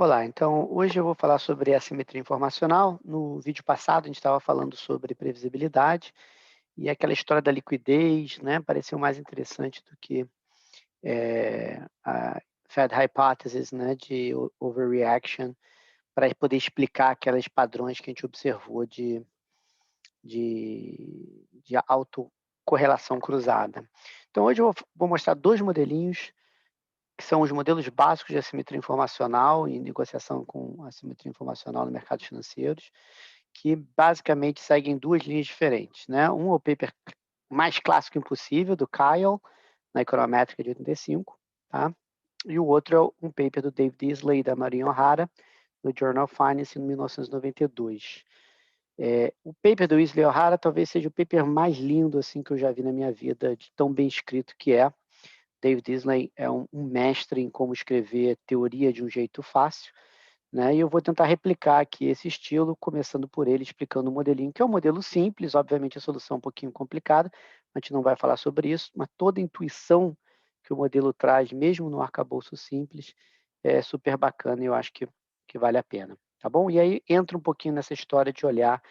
Olá, então hoje eu vou falar sobre assimetria informacional. No vídeo passado a gente estava falando sobre previsibilidade e aquela história da liquidez, né, pareceu mais interessante do que a Fed Hypothesis, né, de overreaction, para poder explicar aqueles padrões que a gente observou de autocorrelação cruzada. Então hoje eu vou mostrar dois modelinhos que são os modelos básicos de assimetria informacional e negociação com assimetria informacional no mercados financeiros, que basicamente seguem duas linhas diferentes, né? Um é o paper mais clássico impossível, do Kyle, na Econométrica de 85, tá? E o outro é um paper do David Easley e da Maria O'Hara, no Journal of Finance, em 1992. O paper do Easley e O'Hara talvez seja o paper mais lindo assim que eu já vi na minha vida, de tão bem escrito que é. David Easley é um mestre em como escrever teoria de um jeito fácil, né? E eu vou tentar replicar aqui esse estilo, começando por ele explicando o modelinho, que é um modelo simples, obviamente a solução é um pouquinho complicada, a gente não vai falar sobre isso, mas toda a intuição que o modelo traz, mesmo no arcabouço simples, é super bacana e eu acho que vale a pena, tá bom? E aí entra um pouquinho nessa história de olhar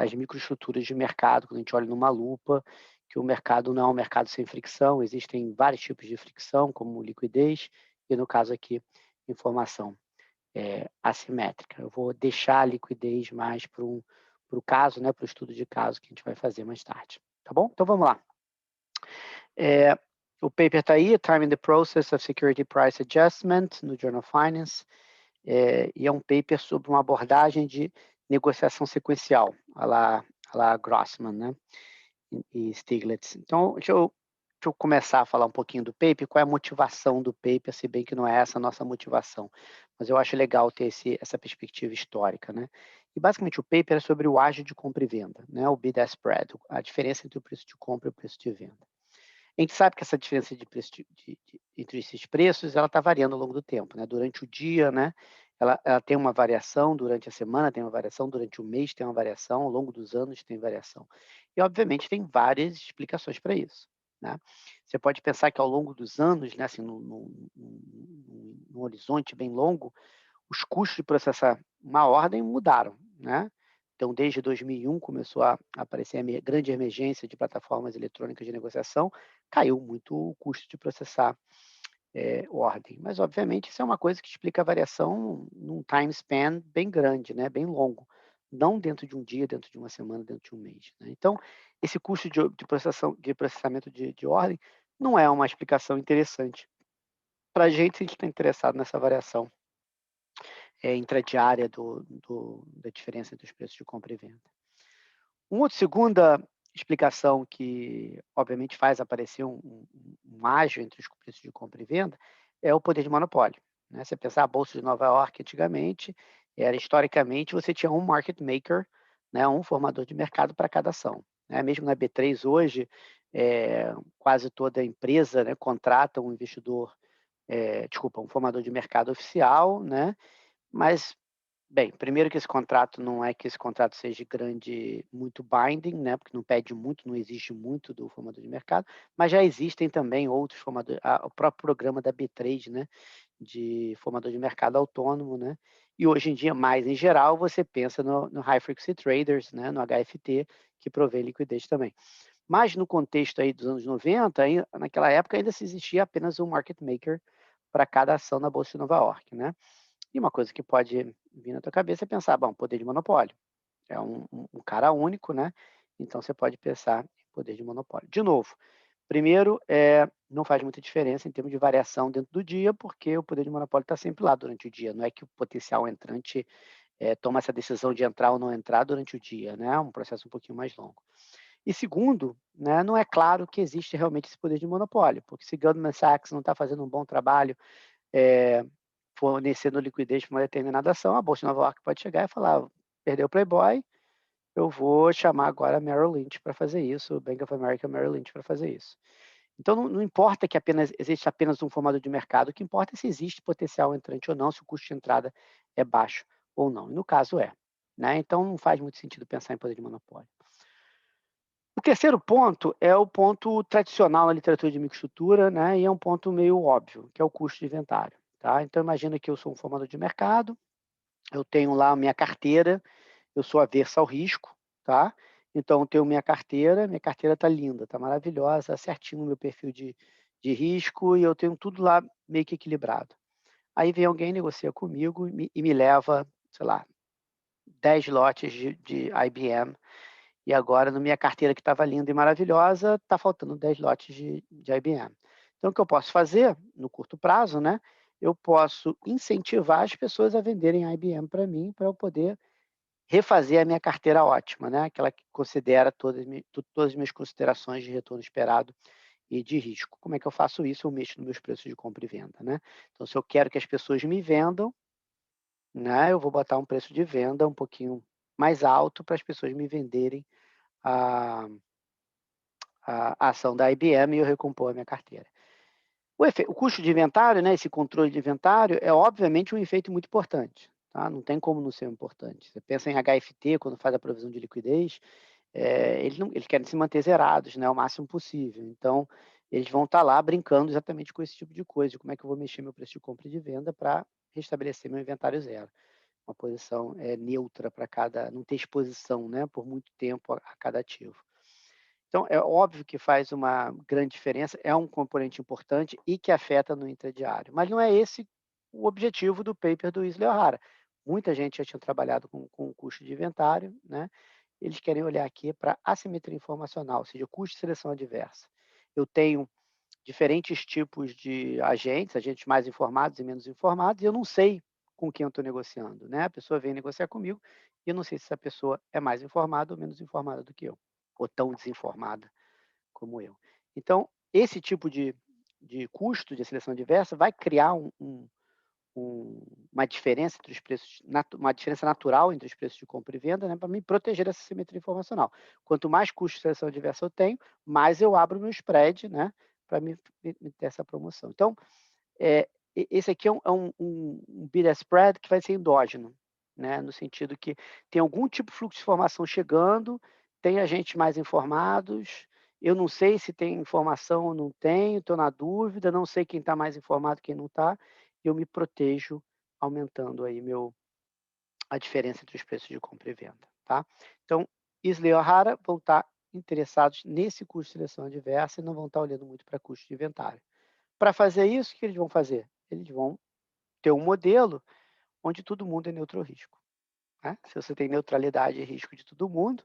as microestruturas de mercado, quando a gente olha numa lupa, que o mercado não é um mercado sem fricção, existem vários tipos de fricção, como liquidez, e no caso aqui, informação assimétrica. Eu vou deixar a liquidez mais para o caso, né, para o estudo de caso que a gente vai fazer mais tarde. Tá bom? Então vamos lá. O paper está aí, Time in the Process of Security Price Adjustment, no Journal of Finance, e é um paper sobre uma abordagem de negociação sequencial, a la Grossman, né, e Stiglitz. Então, deixa eu começar a falar um pouquinho do paper, qual é a motivação do paper, se bem que não é essa a nossa motivação, mas eu acho legal ter essa perspectiva histórica, né? E basicamente o paper é sobre o ágio de compra e venda, né? O bid-ask spread, a diferença entre o preço de compra e o preço de venda. A gente sabe que essa diferença de preço entre esses preços, ela está variando ao longo do tempo, né? Durante o dia, né? Ela tem uma variação, durante a semana tem uma variação, durante o mês tem uma variação, ao longo dos anos tem variação. E, obviamente, tem várias explicações para isso, né? Você pode pensar que ao longo dos anos, né, assim, num horizonte bem longo, os custos de processar uma ordem mudaram, né? Então, desde 2001 começou a aparecer a grande emergência de plataformas eletrônicas de negociação, caiu muito o custo de processar ordem. Mas, obviamente, isso é uma coisa que explica a variação num time span bem grande, né? Bem longo. Não dentro de um dia, dentro de uma semana, dentro de um mês, né? Então, esse custo de processamento de ordem não é uma explicação interessante para a gente se a gente está interessado nessa variação intradiária da diferença entre os preços de compra e venda. Uma outra segunda explicação que, obviamente, faz aparecer um ágio entre os preços de compra e venda é o poder de monopólio, né? Você pensar a Bolsa de Nova York antigamente, era historicamente você tinha um market maker, né, um formador de mercado para cada ação, né? Mesmo na B3 hoje, quase toda empresa, né, contrata um investidor, um formador de mercado oficial, né? Mas, bem, primeiro que esse contrato não é que esse contrato seja grande, muito binding, né, porque não pede muito, não exige muito do formador de mercado, mas já existem também outros formadores, o próprio programa da B3, né, de formador de mercado autônomo, né, e hoje em dia, mais em geral, você pensa no High Frequency Traders, né, no HFT, que provê liquidez também. Mas no contexto aí dos anos 90, naquela época ainda se existia apenas um market maker para cada ação na Bolsa de Nova York, né? E uma coisa que pode vir na tua cabeça é pensar, bom, poder de monopólio. É um cara único, né? Então você pode pensar em poder de monopólio. De novo, primeiro, não faz muita diferença em termos de variação dentro do dia, porque o poder de monopólio está sempre lá durante o dia. Não é que o potencial entrante toma essa decisão de entrar ou não entrar durante o dia, né? É um processo um pouquinho mais longo. E segundo, né, não é claro que existe realmente esse poder de monopólio, porque se Goldman Sachs não está fazendo um bom trabalho fornecendo liquidez para uma determinada ação, a Bolsa de Nova York pode chegar e falar, perdeu o Playboy, eu vou chamar agora a Merrill Lynch para fazer isso, o Bank of America Merrill Lynch para fazer isso. Então, não importa que existe apenas um formador de mercado, o que importa é se existe potencial entrante ou não, se o custo de entrada é baixo ou não. E no caso é. Né? Então, não faz muito sentido pensar em poder de monopólio. O terceiro ponto é o ponto tradicional na literatura de microestrutura, né? E é um ponto meio óbvio, que é o custo de inventário. tá? Então imagina que eu sou um formador de mercado, eu tenho lá a minha carteira, eu sou averso ao risco, tá? Então eu tenho minha carteira está linda, está maravilhosa, certinho no meu perfil de risco e eu tenho tudo lá meio que equilibrado. Aí vem alguém, negocia comigo e me leva, sei lá, 10 lotes de IBM e agora na minha carteira que estava linda e maravilhosa, está faltando 10 lotes de IBM. Então o que eu posso fazer no curto prazo, né? Eu posso incentivar as pessoas a venderem IBM para mim, para eu poder refazer a minha carteira ótima, né? Aquela que considera todas as minhas considerações de retorno esperado e de risco. Como é que eu faço isso? Eu mexo nos meus preços de compra e venda, né? Então, se eu quero que as pessoas me vendam, né, eu vou botar um preço de venda um pouquinho mais alto para as pessoas me venderem a, a ação da IBM e eu recompor a minha carteira. O custo de inventário, né, esse controle de inventário, é obviamente um efeito muito importante. Tá? Não tem como não ser importante. Você pensa em HFT, quando faz a provisão de liquidez, eles querem se manter zerados, né, o máximo possível. Então, eles vão estar lá brincando exatamente com esse tipo de coisa. Como é que eu vou mexer meu preço de compra e de venda para restabelecer meu inventário zero? Uma posição neutra para cada, não ter exposição, né, por muito tempo a cada ativo. Então, é óbvio que faz uma grande diferença, é um componente importante e que afeta no intradiário. Mas não é esse o objetivo do paper do Isle O'Hara. Muita gente já tinha trabalhado com o custo de inventário, né? Eles querem olhar aqui para assimetria informacional, ou seja, custo de seleção adversa. Eu tenho diferentes tipos de agentes, agentes mais informados e menos informados, e eu não sei com quem eu estou negociando, né? A pessoa vem negociar comigo e eu não sei se essa pessoa é mais informada ou menos informada do que eu, ou tão desinformada como eu. Então, esse tipo de custo de seleção adversa vai criar uma diferença entre os preços, uma diferença natural entre os preços de compra e venda, né, para me proteger dessa simetria informacional. Quanto mais custo de seleção adversa eu tenho, mais eu abro meu spread, né, para me ter essa promoção. Então, esse aqui é um bid spread que vai ser endógeno, né, no sentido que tem algum tipo de fluxo de informação chegando, tem agentes mais informados, eu não sei se tem informação ou não tenho, estou na dúvida, não sei quem está mais informado, quem não está, eu me protejo aumentando aí a diferença entre os preços de compra e venda, tá? Então, Isle e O'Hara vão estar interessados nesse custo de seleção adversa e não vão estar olhando muito para custo de inventário. Para fazer isso, o que eles vão fazer? Eles vão ter um modelo onde todo mundo é neutro ao risco, né? Se você tem neutralidade e risco de todo mundo,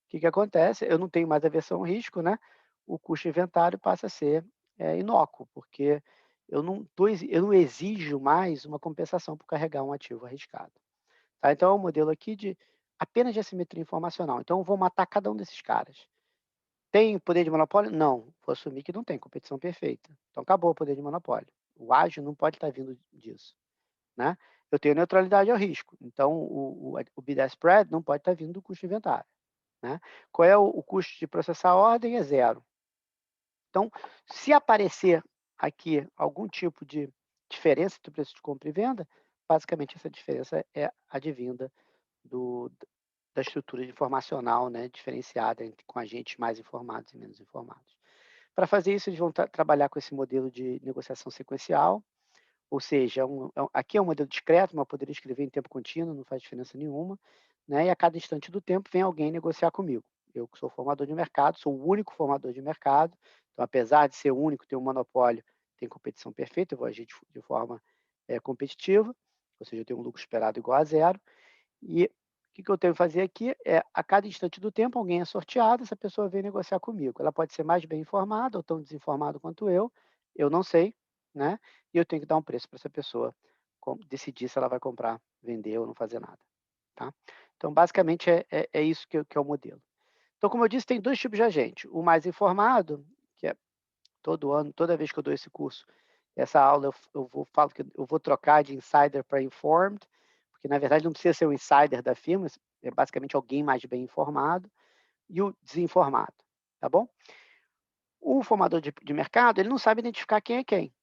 o que acontece? Eu não tenho mais aversão ao risco, né? O custo de inventário passa a ser inócuo, porque eu não exijo mais uma compensação por carregar um ativo arriscado. Tá? Então, é um modelo aqui apenas de assimetria informacional. Então, eu vou matar cada um desses caras. Tem poder de monopólio? Não. Vou assumir que não tem competição perfeita. Então, acabou o poder de monopólio. O ágil não pode estar vindo disso, né? Eu tenho neutralidade ao risco. Então, o bid spread não pode estar vindo do custo de inventário, né? Qual é o custo de processar a ordem? É zero. Então, se aparecer aqui algum tipo de diferença entre o preço de compra e venda, basicamente essa diferença é advinda da estrutura informacional, né, diferenciada com agentes mais informados e menos informados. Para fazer isso, eles vão trabalhar com esse modelo de negociação sequencial, ou seja, aqui é um modelo discreto, mas eu poderia escrever em tempo contínuo, não faz diferença nenhuma, né? E a cada instante do tempo vem alguém negociar comigo. Eu que sou formador de mercado, sou o único formador de mercado, então apesar de ser o único, ter um monopólio, tem competição perfeita, eu vou agir de forma competitiva, ou seja, eu tenho um lucro esperado igual a zero, e o que eu tenho que fazer aqui é, a cada instante do tempo, alguém é sorteado, essa pessoa vem negociar comigo. Ela pode ser mais bem informada ou tão desinformada quanto eu não sei, né? E eu tenho que dar um preço para essa pessoa decidir se ela vai comprar, vender ou não fazer nada, tá? Então, basicamente, é isso que é o modelo. Então, como eu disse, tem dois tipos de agente. O mais informado, que é todo ano, toda vez que eu dou esse curso, essa aula falo que eu vou trocar de insider para informed, porque na verdade não precisa ser o insider da firma, é basicamente alguém mais bem informado, e o desinformado, tá bom? O formador de mercado, ele não sabe identificar quem é quem,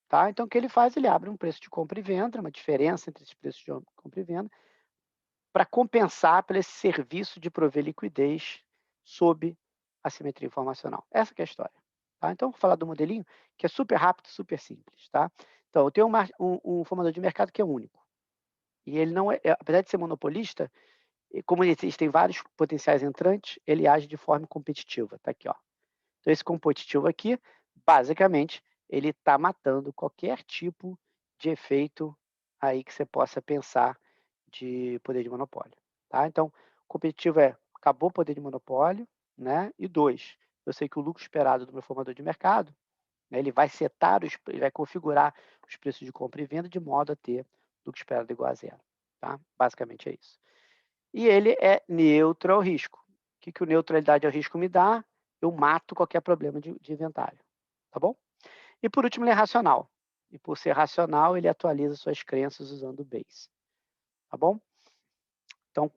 tá? Então o que ele faz? Ele abre um preço de compra e venda, uma diferença entre esses preços de compra e venda, para compensar por esse serviço de prover liquidez sob assimetria informacional. Essa que é a história. Tá? Então, vou falar do modelinho, que é super rápido, super simples. Tá? Então, eu tenho um formador de mercado que é único. E ele não apesar de ser monopolista, e como existem vários potenciais entrantes, ele age de forma competitiva. Está aqui, ó. Então, esse competitivo aqui, basicamente, ele está matando qualquer tipo de efeito aí que você possa pensar de poder de monopólio. Tá? Então, competitivo acabou o poder de monopólio, né? E dois, eu sei que o lucro esperado do meu formador de mercado, né, ele vai ele vai configurar os preços de compra e venda de modo a ter lucro esperado igual a zero. Tá? Basicamente é isso. E ele é neutro ao risco. O que, que o neutralidade ao risco me dá? Eu mato qualquer problema de inventário. Tá bom? E por último, ele é racional. E por ser racional, ele atualiza suas crenças usando o Bayes. Tá bom? Então,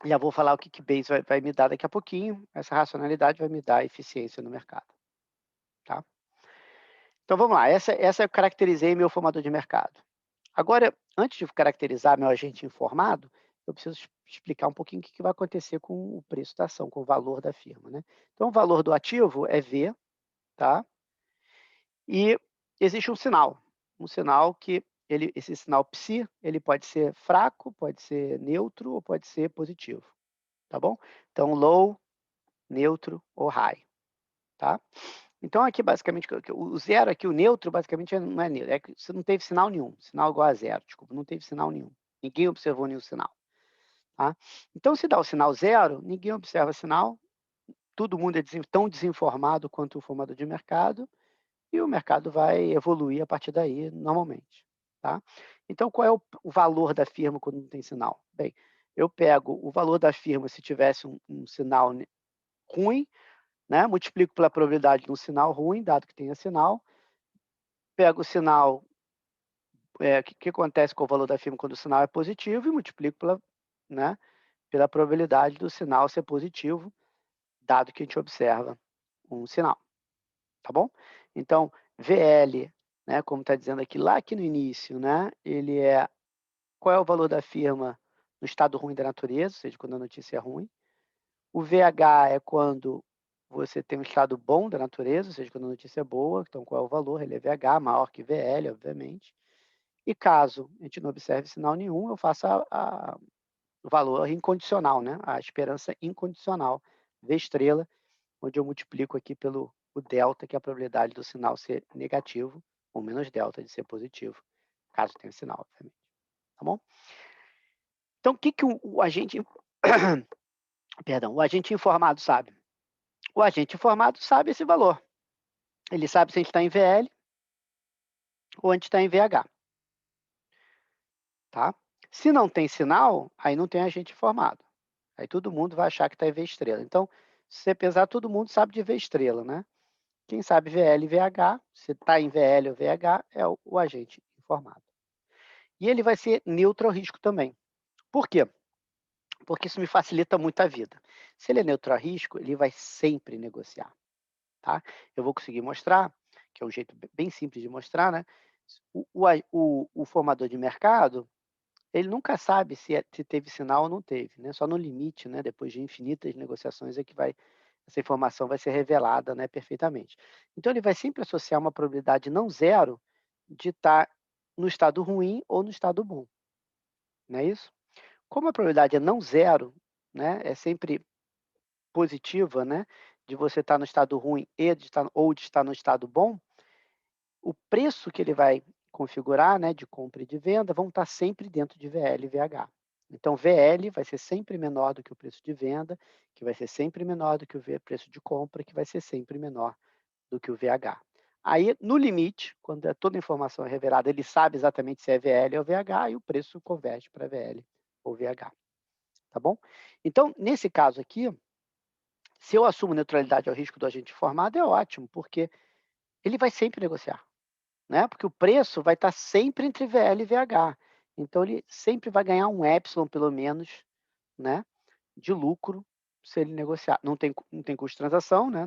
já vou falar o que, que Bayes vai me dar daqui a pouquinho. Essa racionalidade vai me dar eficiência no mercado. Tá? Então, vamos lá. Essa eu caracterizei meu formador de mercado. Agora, antes de caracterizar meu agente informado, eu preciso explicar um pouquinho o que vai acontecer com o preço da ação, com o valor da firma, né? Então, o valor do ativo é V, tá? E existe um sinal que esse sinal psi, ele pode ser fraco, pode ser neutro ou pode ser positivo, tá bom? Então, low, neutro ou high, tá? Então, aqui, basicamente, o zero aqui, o neutro, basicamente, não é neutro. É que você não teve sinal nenhum. Sinal igual a zero, desculpa, não teve sinal nenhum. Ninguém observou nenhum sinal. Tá? Então, se dá o sinal zero, ninguém observa sinal, todo mundo é tão desinformado quanto o formador de mercado, e o mercado vai evoluir a partir daí, normalmente. Tá? Então, qual é o valor da firma quando não tem sinal? Bem, eu pego o valor da firma se tivesse um sinal ruim, né? Multiplico pela probabilidade de um sinal ruim, dado que tenha sinal, pego o sinal, o que acontece com o valor da firma quando o sinal é positivo e multiplico né, pela probabilidade do sinal ser positivo, dado que a gente observa um sinal, tá bom? Então, VL, né, como está dizendo aqui no início, né, qual é o valor da firma no estado ruim da natureza, ou seja, quando a notícia é ruim. O VH é quando você tem um estado bom da natureza, ou seja, quando a notícia é boa, então qual é o valor? Ele é VH, maior que VL, obviamente. E caso a gente não observe sinal nenhum, eu faço o valor incondicional, né? A esperança incondicional, V estrela, onde eu multiplico aqui pelo o delta, que é a probabilidade do sinal ser negativo, ou menos delta de ser positivo, caso tenha sinal, obviamente. Tá bom? Então, o que, que o agente... Perdão, o agente informado sabe? O agente informado sabe esse valor. Ele sabe se a gente está em VL ou a gente está em VH. Tá? Se não tem sinal, aí não tem agente informado. Aí todo mundo vai achar que está em V estrela. Então, se você pesar, todo mundo sabe de V estrela, né? Quem sabe VL e VH, se está em VL ou VH, é o agente informado. E ele vai ser neutro ao risco também. Por quê? Porque isso me facilita muito a vida. Se ele é neutro a risco, ele vai sempre negociar. Tá? Eu vou conseguir mostrar, que é um jeito bem simples de mostrar, né? O formador de mercado, ele nunca sabe se teve sinal ou não teve, né? Só no limite, né? Depois de infinitas negociações é que essa informação vai ser revelada, né, perfeitamente. Então, ele vai sempre associar uma probabilidade não zero de estar no estado ruim ou no estado bom, não é isso? Como a probabilidade é não zero, né, é sempre positiva, né, de você estar no estado ruim ou de estar no estado bom, o preço que ele vai configurar, né, de compra e de venda, vão estar sempre dentro de VL e VH. Então, VL vai ser sempre menor do que o preço de venda, que vai ser sempre menor do que o preço de compra, que vai ser sempre menor do que o VH. Aí, no limite, quando toda a informação é revelada, ele sabe exatamente se é VL ou VH e o preço converte para VL ou VH. Tá bom? Então, nesse caso aqui, se eu assumo neutralidade ao risco do agente informado, é ótimo, porque ele vai sempre negociar, né? Porque o preço vai estar sempre entre VL e VH. Então, ele sempre vai ganhar um epsilon, pelo menos, né, de lucro se ele negociar. Não tem custo de transação, né?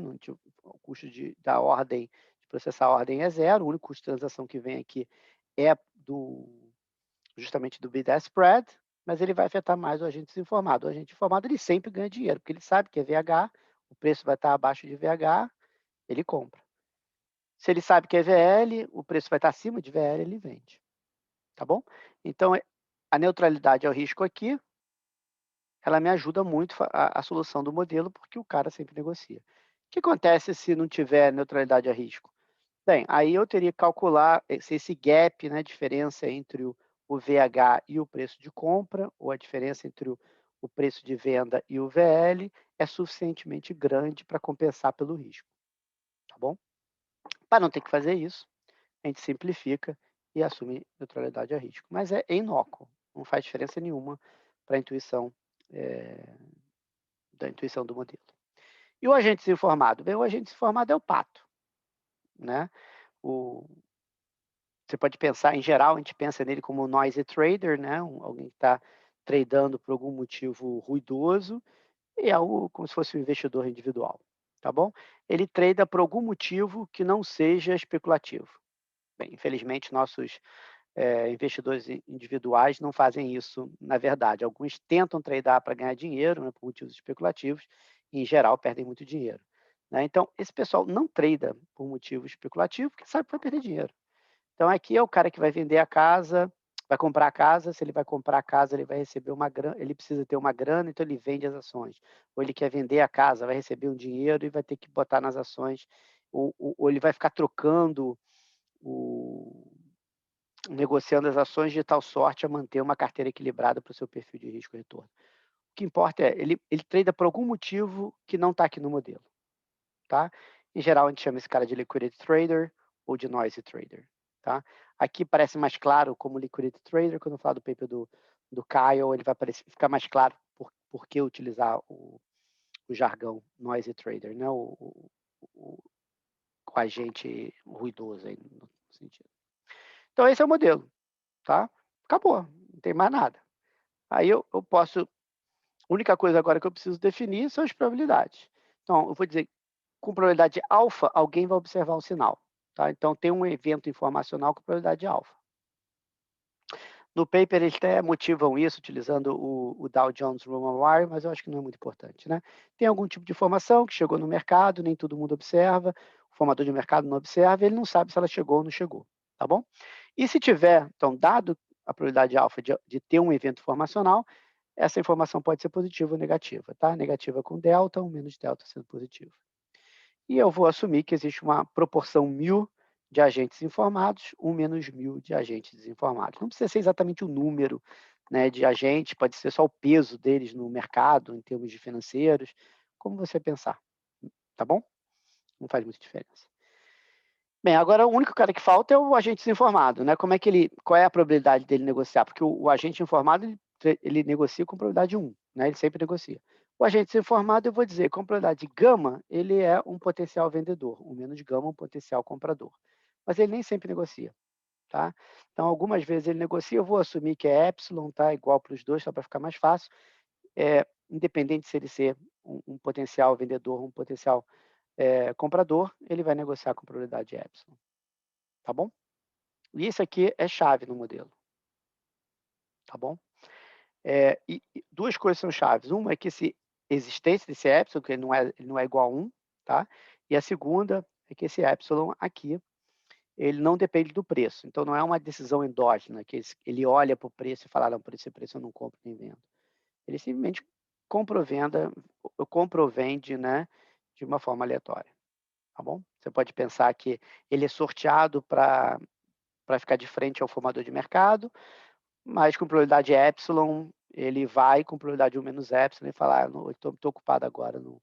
O custo da ordem, de processar a ordem é zero. O único custo de transação que vem aqui é justamente do bid-ask spread, mas ele vai afetar mais o agente desinformado. O agente informado, ele sempre ganha dinheiro, porque ele sabe que é VH, o preço vai estar abaixo de VH, ele compra. Se ele sabe que é VL, o preço vai estar acima de VL, ele vende, tá bom? Então, a neutralidade ao risco aqui, ela me ajuda muito a solução do modelo, porque o cara sempre negocia. O que acontece se não tiver neutralidade a risco? Bem, aí eu teria que calcular se esse gap, né, diferença entre o VH e o preço de compra, ou a diferença entre o preço de venda e o VL, é suficientemente grande para compensar pelo risco, tá bom? Para não ter que fazer isso, a gente simplifica e assume neutralidade a risco. Mas é inócuo, não faz diferença nenhuma para a intuição, da intuição do modelo. E o agente desinformado? Bem, o agente desinformado é o pato, né? O, Você pode pensar, em geral, a gente pensa nele como um noisy trader, né? Alguém que está tradando por algum motivo ruidoso, e é algo como se fosse um investidor individual, tá bom? Ele trada por algum motivo que não seja especulativo. Bem, infelizmente, nossos investidores individuais não fazem isso, na verdade. Alguns tentam tradar para ganhar dinheiro, né, por motivos especulativos, e, em geral, perdem muito dinheiro, né? Então, esse pessoal não trada por motivo especulativo, porque sabe que vai perder dinheiro. Então, aqui é o cara que vai vender a casa, vai comprar a casa. Se ele vai comprar a casa, ele vai receber uma grana, ele precisa ter uma grana, então ele vende as ações. Ou ele quer vender a casa, vai receber um dinheiro e vai ter que botar nas ações, ou ele vai ficar trocando, o, negociando as ações de tal sorte a manter uma carteira equilibrada para o seu perfil de risco e retorno. O que importa é, ele trada por algum motivo que não está aqui no modelo, tá? Em geral, a gente chama esse cara de liquidity trader ou de noisy trader, tá? Aqui parece mais claro como liquidity trader. Quando eu falar do paper do Kyle, ele vai ficar mais claro por que utilizar o jargão noisy trader, né? O, o agente ruidoso aí no sentido. Então, esse é o modelo, tá? Acabou, não tem mais nada. Aí eu posso, a única coisa agora que eu preciso definir são as probabilidades. Então, eu vou dizer, com probabilidade alfa, alguém vai observar um sinal, tá? Então, tem um evento informacional com probabilidade alfa. No paper, eles até motivam isso utilizando o Dow Jones Rumor Wire, mas eu acho que não é muito importante, né? Tem algum tipo de informação que chegou no mercado, nem todo mundo observa, o formador de mercado não observa, ele não sabe se ela chegou ou não chegou, tá bom? E se tiver, então, dado a probabilidade alfa de ter um evento informacional, essa informação pode ser positiva ou negativa, tá? Negativa com delta, ou menos delta sendo positivo. E eu vou assumir que existe uma proporção 1000 de agentes informados, 1 menos 1000 de agentes desinformados. Não precisa ser exatamente o número, né, de agentes, pode ser só o peso deles no mercado, em termos de financeiros, como você pensar, tá bom? Não faz muita diferença. Bem, agora o único cara que falta é o agente desinformado, né? Qual é a probabilidade dele negociar? Porque o agente informado, ele negocia com probabilidade 1, né? Ele sempre negocia. O agente desinformado, eu vou dizer, com probabilidade gama, ele é um potencial vendedor, o menos gama, um potencial comprador. Mas ele nem sempre negocia, tá? Então, algumas vezes ele negocia, eu vou assumir que é epsilon, tá? Igual para os dois, só para ficar mais fácil. Independente se ele ser um potencial vendedor, um potencial comprador, ele vai negociar com probabilidade epsilon, tá bom? E isso aqui é chave no modelo, tá bom? E duas coisas são chaves. Uma é que esse existência desse epsilon, que ele não é igual a 1, tá? E a segunda é que esse epsilon aqui, ele não depende do preço. Então, não é uma decisão endógena, que ele olha para o preço e fala, não, por esse preço eu não compro nem vendo. Ele simplesmente compra ou vende, né, de uma forma aleatória, tá bom? Você pode pensar que ele é sorteado para ficar de frente ao formador de mercado, mas com probabilidade epsilon, ele vai com probabilidade 1 menos epsilon e fala, estou ocupado agora, não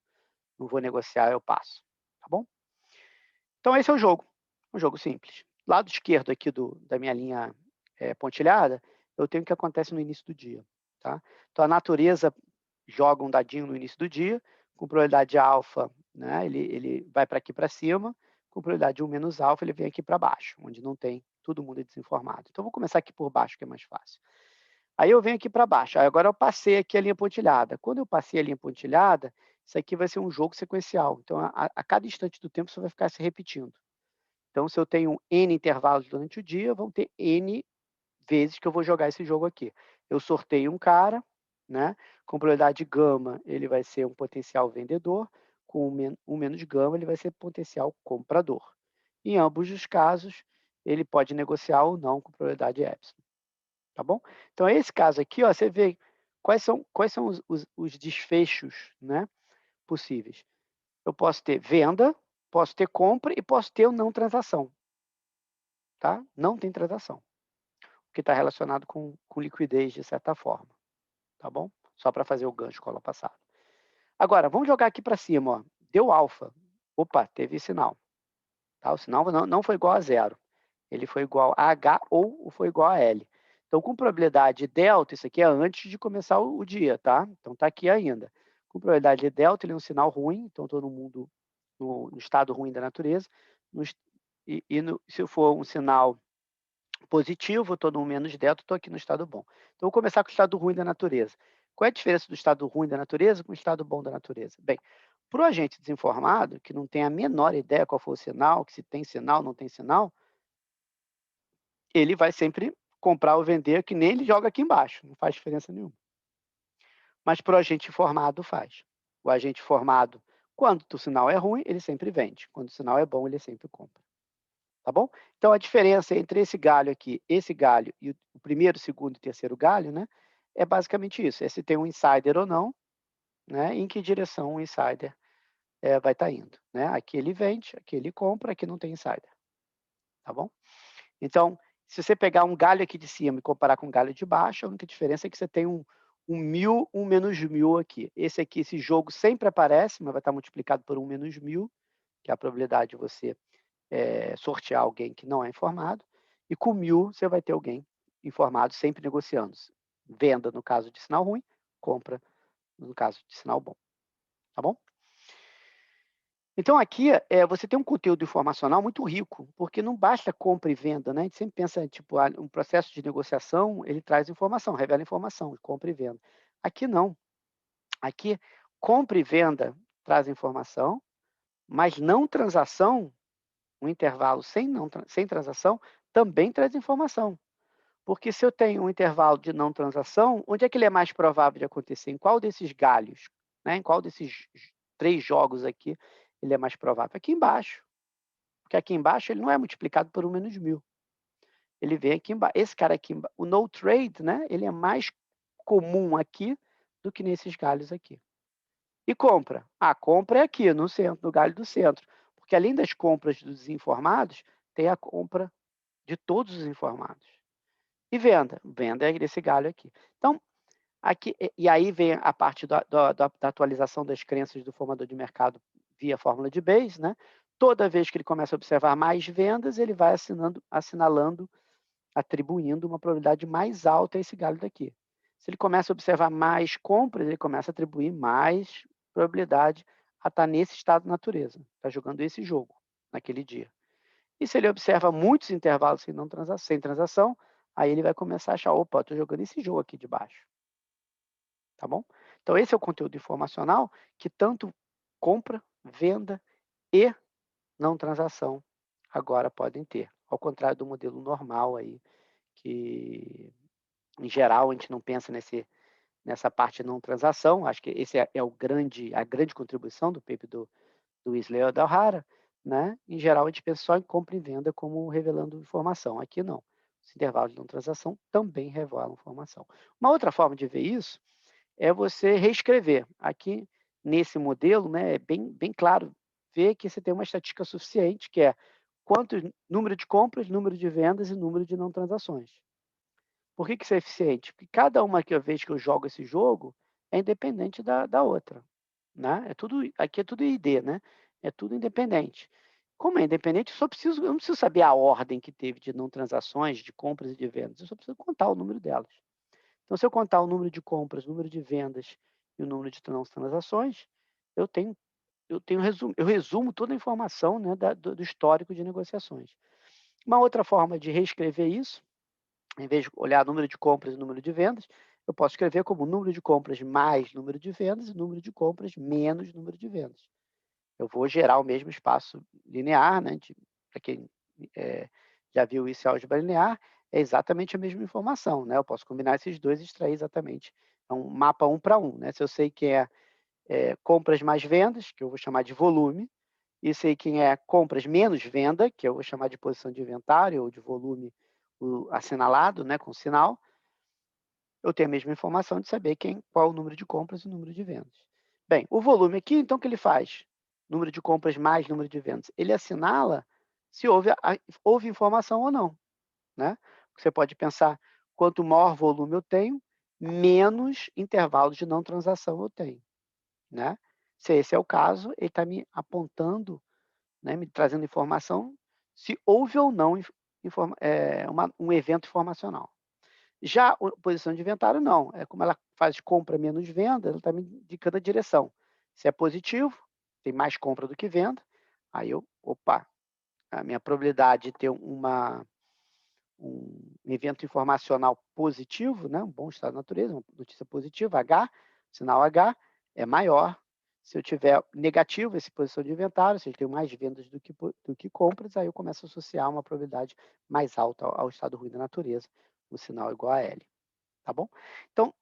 vou negociar, eu passo, tá bom? Então esse é o jogo, um jogo simples. Lado esquerdo aqui da minha linha pontilhada, eu tenho o que acontece no início do dia, tá? Então a natureza joga um dadinho no início do dia, com probabilidade alfa, né? Ele vai para aqui para cima, com probabilidade 1 menos alfa, ele vem aqui para baixo, onde não tem, todo mundo é desinformado. Então vou começar aqui por baixo, que é mais fácil. Aí eu venho aqui para baixo. Aí agora eu passei aqui a linha pontilhada. Quando eu passei a linha pontilhada, isso aqui vai ser um jogo sequencial. Então, a cada instante do tempo, isso vai ficar se repetindo. Então, se eu tenho N intervalos durante o dia, vão ter N vezes que eu vou jogar esse jogo aqui. Eu sorteio um cara, né? Com probabilidade gama, ele vai ser um potencial vendedor. Com um menos gama, ele vai ser potencial comprador. Em ambos os casos, ele pode negociar ou não com probabilidade epsilon, tá bom? Então, esse caso aqui, ó, você vê quais são os desfechos, né, possíveis. Eu posso ter venda, posso ter compra e posso ter não transação, tá? Não tem transação, que está relacionado com liquidez, de certa forma, tá bom? Só para fazer o gancho com a aula passada. Agora, vamos jogar aqui para cima, ó. Deu alfa. Opa, teve sinal. Tá? O sinal não foi igual a zero. Ele foi igual a H ou foi igual a L. Então, com probabilidade delta, isso aqui é antes de começar o dia, tá? Então, está aqui ainda. Com probabilidade de delta, ele é um sinal ruim, então todo mundo no estado ruim da natureza. Se for um sinal positivo, estou no menos delta, estou aqui no estado bom. Então, vou começar com o estado ruim da natureza. Qual é a diferença do estado ruim da natureza com o estado bom da natureza? Bem, para o agente desinformado, que não tem a menor ideia qual foi o sinal, que se tem sinal, não tem sinal, ele vai sempre comprar ou vender, que nem ele joga aqui embaixo, não faz diferença nenhuma. Mas para o agente informado faz. O agente informado, quando o sinal é ruim, ele sempre vende. Quando o sinal é bom, ele sempre compra. Tá bom? Então, a diferença entre esse galho aqui, esse galho e o primeiro, segundo e terceiro galho, né, é basicamente isso. É se tem um insider ou não, né, em que direção o insider vai estar indo. Né? Aqui ele vende, aqui ele compra, aqui não tem insider. Tá bom? Então, se você pegar um galho aqui de cima e comparar com um galho de baixo, a única diferença é que você tem um 1000, um menos 1000 aqui. Esse aqui, esse jogo sempre aparece, mas vai estar multiplicado por um menos 1000, que é a probabilidade de você sortear alguém que não é informado. E com 1000, você vai ter alguém informado sempre negociando. Venda no caso de sinal ruim, compra no caso de sinal bom. Tá bom? Então, aqui, você tem um conteúdo informacional muito rico, porque não basta compra e venda, né? A gente sempre pensa, tipo, um processo de negociação, ele traz informação, revela informação, compra e venda. Aqui, não. Aqui, compra e venda traz informação, mas não transação, um intervalo sem transação, também traz informação. Porque se eu tenho um intervalo de não transação, onde é que ele é mais provável de acontecer? Em qual desses galhos? Né? Em qual desses 3 jogos aqui ele é mais provável? Aqui embaixo. Porque aqui embaixo ele não é multiplicado por um menos 1000. Ele vem aqui embaixo. Esse cara aqui, o no trade, né? Ele é mais comum aqui do que nesses galhos aqui. E compra? A compra é aqui, no centro, no galho do centro. Porque além das compras dos informados, tem a compra de todos os informados. E venda? Venda é esse galho aqui. Então, aqui, e aí vem a parte da atualização das crenças do formador de mercado via fórmula de Bayes, né? Toda vez que ele começa a observar mais vendas, ele vai assinalando, atribuindo uma probabilidade mais alta a esse galho daqui. Se ele começa a observar mais compras, ele começa a atribuir mais probabilidade a estar nesse estado de natureza, está jogando esse jogo naquele dia. E se ele observa muitos intervalos sem transação, aí ele vai começar a achar, opa, estou jogando esse jogo aqui de baixo. Tá bom? Então, esse é o conteúdo informacional que tanto compra, venda e não transação agora podem ter. Ao contrário do modelo normal aí, que em geral a gente não pensa nessa parte de não transação. Acho que esse é a grande contribuição do paper do Wesley e da O'Hara. Né? Em geral, a gente pensa só em compra e venda como revelando informação. Aqui não. Os intervalos de não transação também revelam informação. Uma outra forma de ver isso é você reescrever. Aqui, nesse modelo, né, é bem claro ver que você tem uma estatística suficiente, que é número de compras, número de vendas e número de não transações. Por que isso é eficiente? Porque cada vez que eu jogo esse jogo é independente da outra. Né? Aqui é tudo ID, né? É tudo independente. Como é independente, eu não preciso saber a ordem que teve de não transações, de compras e de vendas. Eu só preciso contar o número delas. Então, se eu contar o número de compras, o número de vendas e o número de não transações, eu resumo toda a informação, né, do histórico de negociações. Uma outra forma de reescrever isso, em vez de olhar o número de compras e o número de vendas, eu posso escrever como número de compras mais número de vendas e número de compras menos número de vendas. Eu vou gerar o mesmo espaço linear, né? Para quem já viu isso em álgebra linear, é exatamente a mesma informação, né? Eu posso combinar esses dois e extrair exatamente um mapa 1 para 1, né? Se eu sei que é compras mais vendas, que eu vou chamar de volume, Isso aí quem é compras menos venda, que eu vou chamar de posição de inventário ou de volume assinalado, né, com sinal, eu tenho a mesma informação de saber qual o número de compras e o número de vendas. Bem, o volume aqui, então, o que ele faz? Número de compras mais número de vendas. Ele assinala se houve informação ou não, né? Você pode pensar, quanto maior volume eu tenho, menos intervalos de não transação eu tenho, né? Se esse é o caso, ele está me apontando, né, me trazendo informação se houve ou não um evento informacional. Já a posição de inventário, não. É como ela faz compra menos venda, ela está me indicando a direção. Se é positivo, tem mais compra do que venda, aí a minha probabilidade de ter um evento informacional positivo, né, um bom estado da natureza, uma notícia positiva, H, sinal H, é maior. Se eu tiver negativo essa posição de inventário, se eu tenho mais vendas do que compras, aí eu começo a associar uma probabilidade mais alta ao estado ruim da natureza, o sinal igual a L. Tá bom? Então,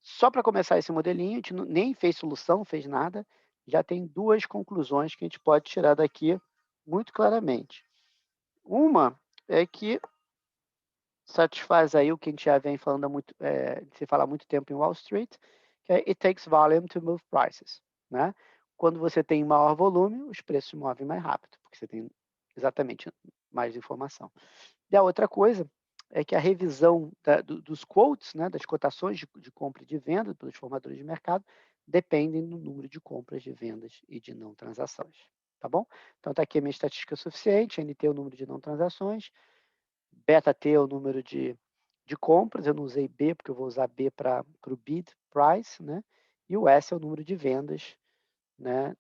só para começar esse modelinho, a gente nem fez solução, fez nada, já tem duas conclusões que a gente pode tirar daqui muito claramente. Uma é que satisfaz aí o que a gente já vem falando se fala há muito tempo em Wall Street, que é it takes volume to move prices, né? Quando você tem maior volume, os preços movem mais rápido, porque você tem exatamente mais informação. E a outra coisa é que a revisão dos quotes, né, das cotações de compra e de venda pelos formadores de mercado, dependem do número de compras, de vendas e de não transações. Tá bom? Então, está aqui a minha estatística suficiente, NT é o número de não transações, beta T é o número de compras, eu não usei B, porque eu vou usar B para o bid price, né? E o S é o número de vendas, né,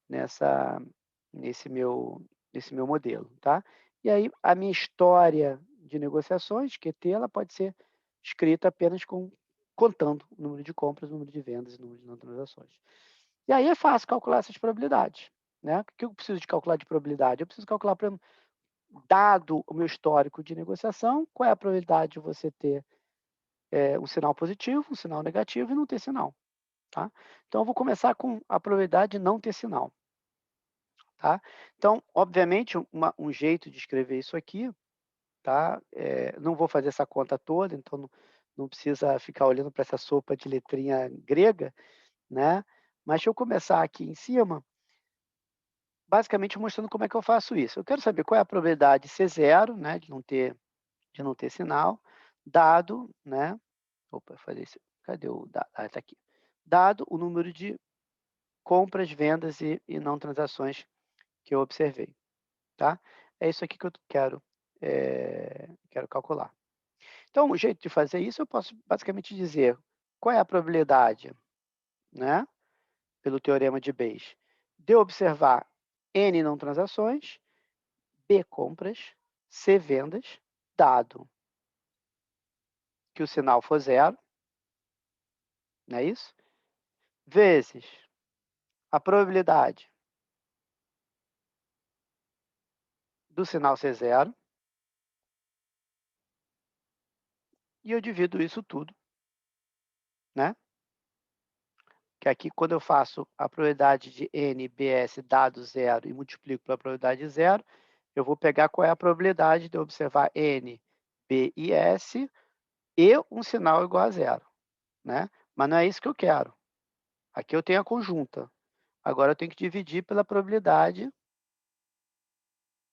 nesse meu modelo, tá? E aí a minha história de negociações, QT, ela pode ser escrita apenas contando o número de compras, o número de vendas e o número de não transações. E aí é fácil calcular essas probabilidades, né? O que eu preciso de calcular de probabilidade? Eu preciso calcular, dado o meu histórico de negociação, qual é a probabilidade de você ter um sinal positivo, um sinal negativo e não ter sinal, tá? Então eu vou começar com a probabilidade de não ter sinal. Tá? Então, obviamente, um jeito de escrever isso aqui, tá? Não vou fazer essa conta toda, então não precisa ficar olhando para essa sopa de letrinha grega, né? Mas deixa eu começar aqui em cima, basicamente mostrando como é que eu faço isso. Eu quero saber qual é a probabilidade de ser zero, né? De não ter sinal, dado, né? Opa, fazer isso. Cadê o dado? Ah, está aqui. Dado o número de compras, vendas e não transações que eu observei. Tá? É isso aqui que eu quero calcular. Então, o jeito de fazer isso, eu posso basicamente dizer qual é a probabilidade, né, pelo teorema de Bayes, de eu observar N não transações, B compras, C vendas, dado que o sinal for zero, não é isso? Vezes a probabilidade do sinal ser zero, e eu divido isso tudo, né? Que aqui, quando eu faço a probabilidade de NBS dado zero e multiplico pela probabilidade de zero, eu vou pegar qual é a probabilidade de eu observar N, B e S e um sinal igual a zero, né? Mas não é isso que eu quero. Aqui eu tenho a conjunta. Agora eu tenho que dividir pela probabilidade,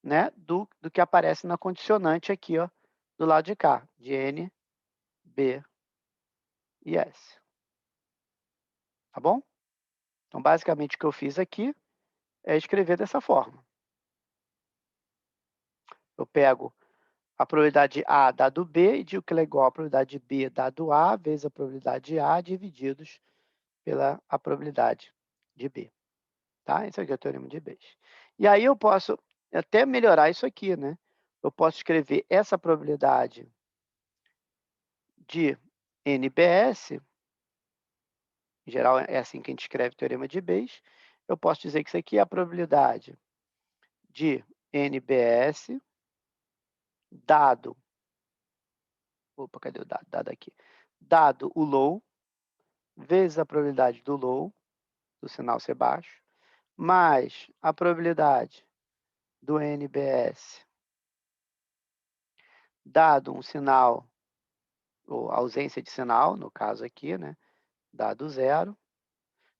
né, do que aparece na condicionante aqui, ó, do lado de cá, de N, B e S. Tá bom? Então, basicamente, o que eu fiz aqui é escrever dessa forma. Eu pego a probabilidade de A dado B e digo que ela é igual à probabilidade de B dado A vezes a probabilidade de A divididos pela a probabilidade de B. Tá? Esse aqui é o teorema de Bayes. E aí eu posso até melhorar isso aqui, né? Eu posso escrever essa probabilidade de NBS, em geral é assim que a gente escreve o teorema de Bayes, eu posso dizer que isso aqui é a probabilidade de NBS dado, opa, cadê o dado? Dado aqui. Dado o low, vezes a probabilidade do low, do sinal ser baixo, mais a probabilidade do NBS, dado um sinal, ou ausência de sinal, no caso aqui, né, dado zero,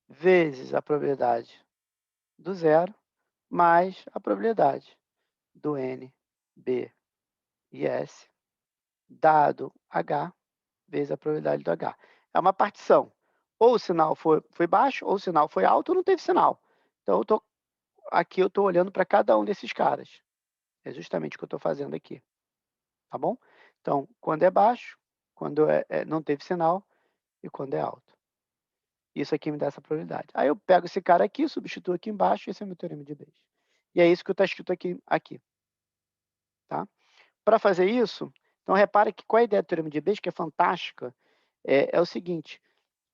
vezes a probabilidade do zero, mais a probabilidade do N, B e S, dado H, vezes a probabilidade do H. É uma partição. Ou o sinal foi baixo, ou o sinal foi alto, ou não teve sinal. Então, aqui eu estou olhando para cada um desses caras. É justamente o que eu estou fazendo aqui. Tá bom? Então, quando é baixo, quando não teve sinal e quando é alto. Isso aqui me dá essa probabilidade. Aí eu pego esse cara aqui, substituo aqui embaixo, e esse é o meu teorema de Bayes. E é isso que está escrito aqui. Tá? Para fazer isso, então repara que qual é a ideia do teorema de Bayes, que é fantástica, é o seguinte,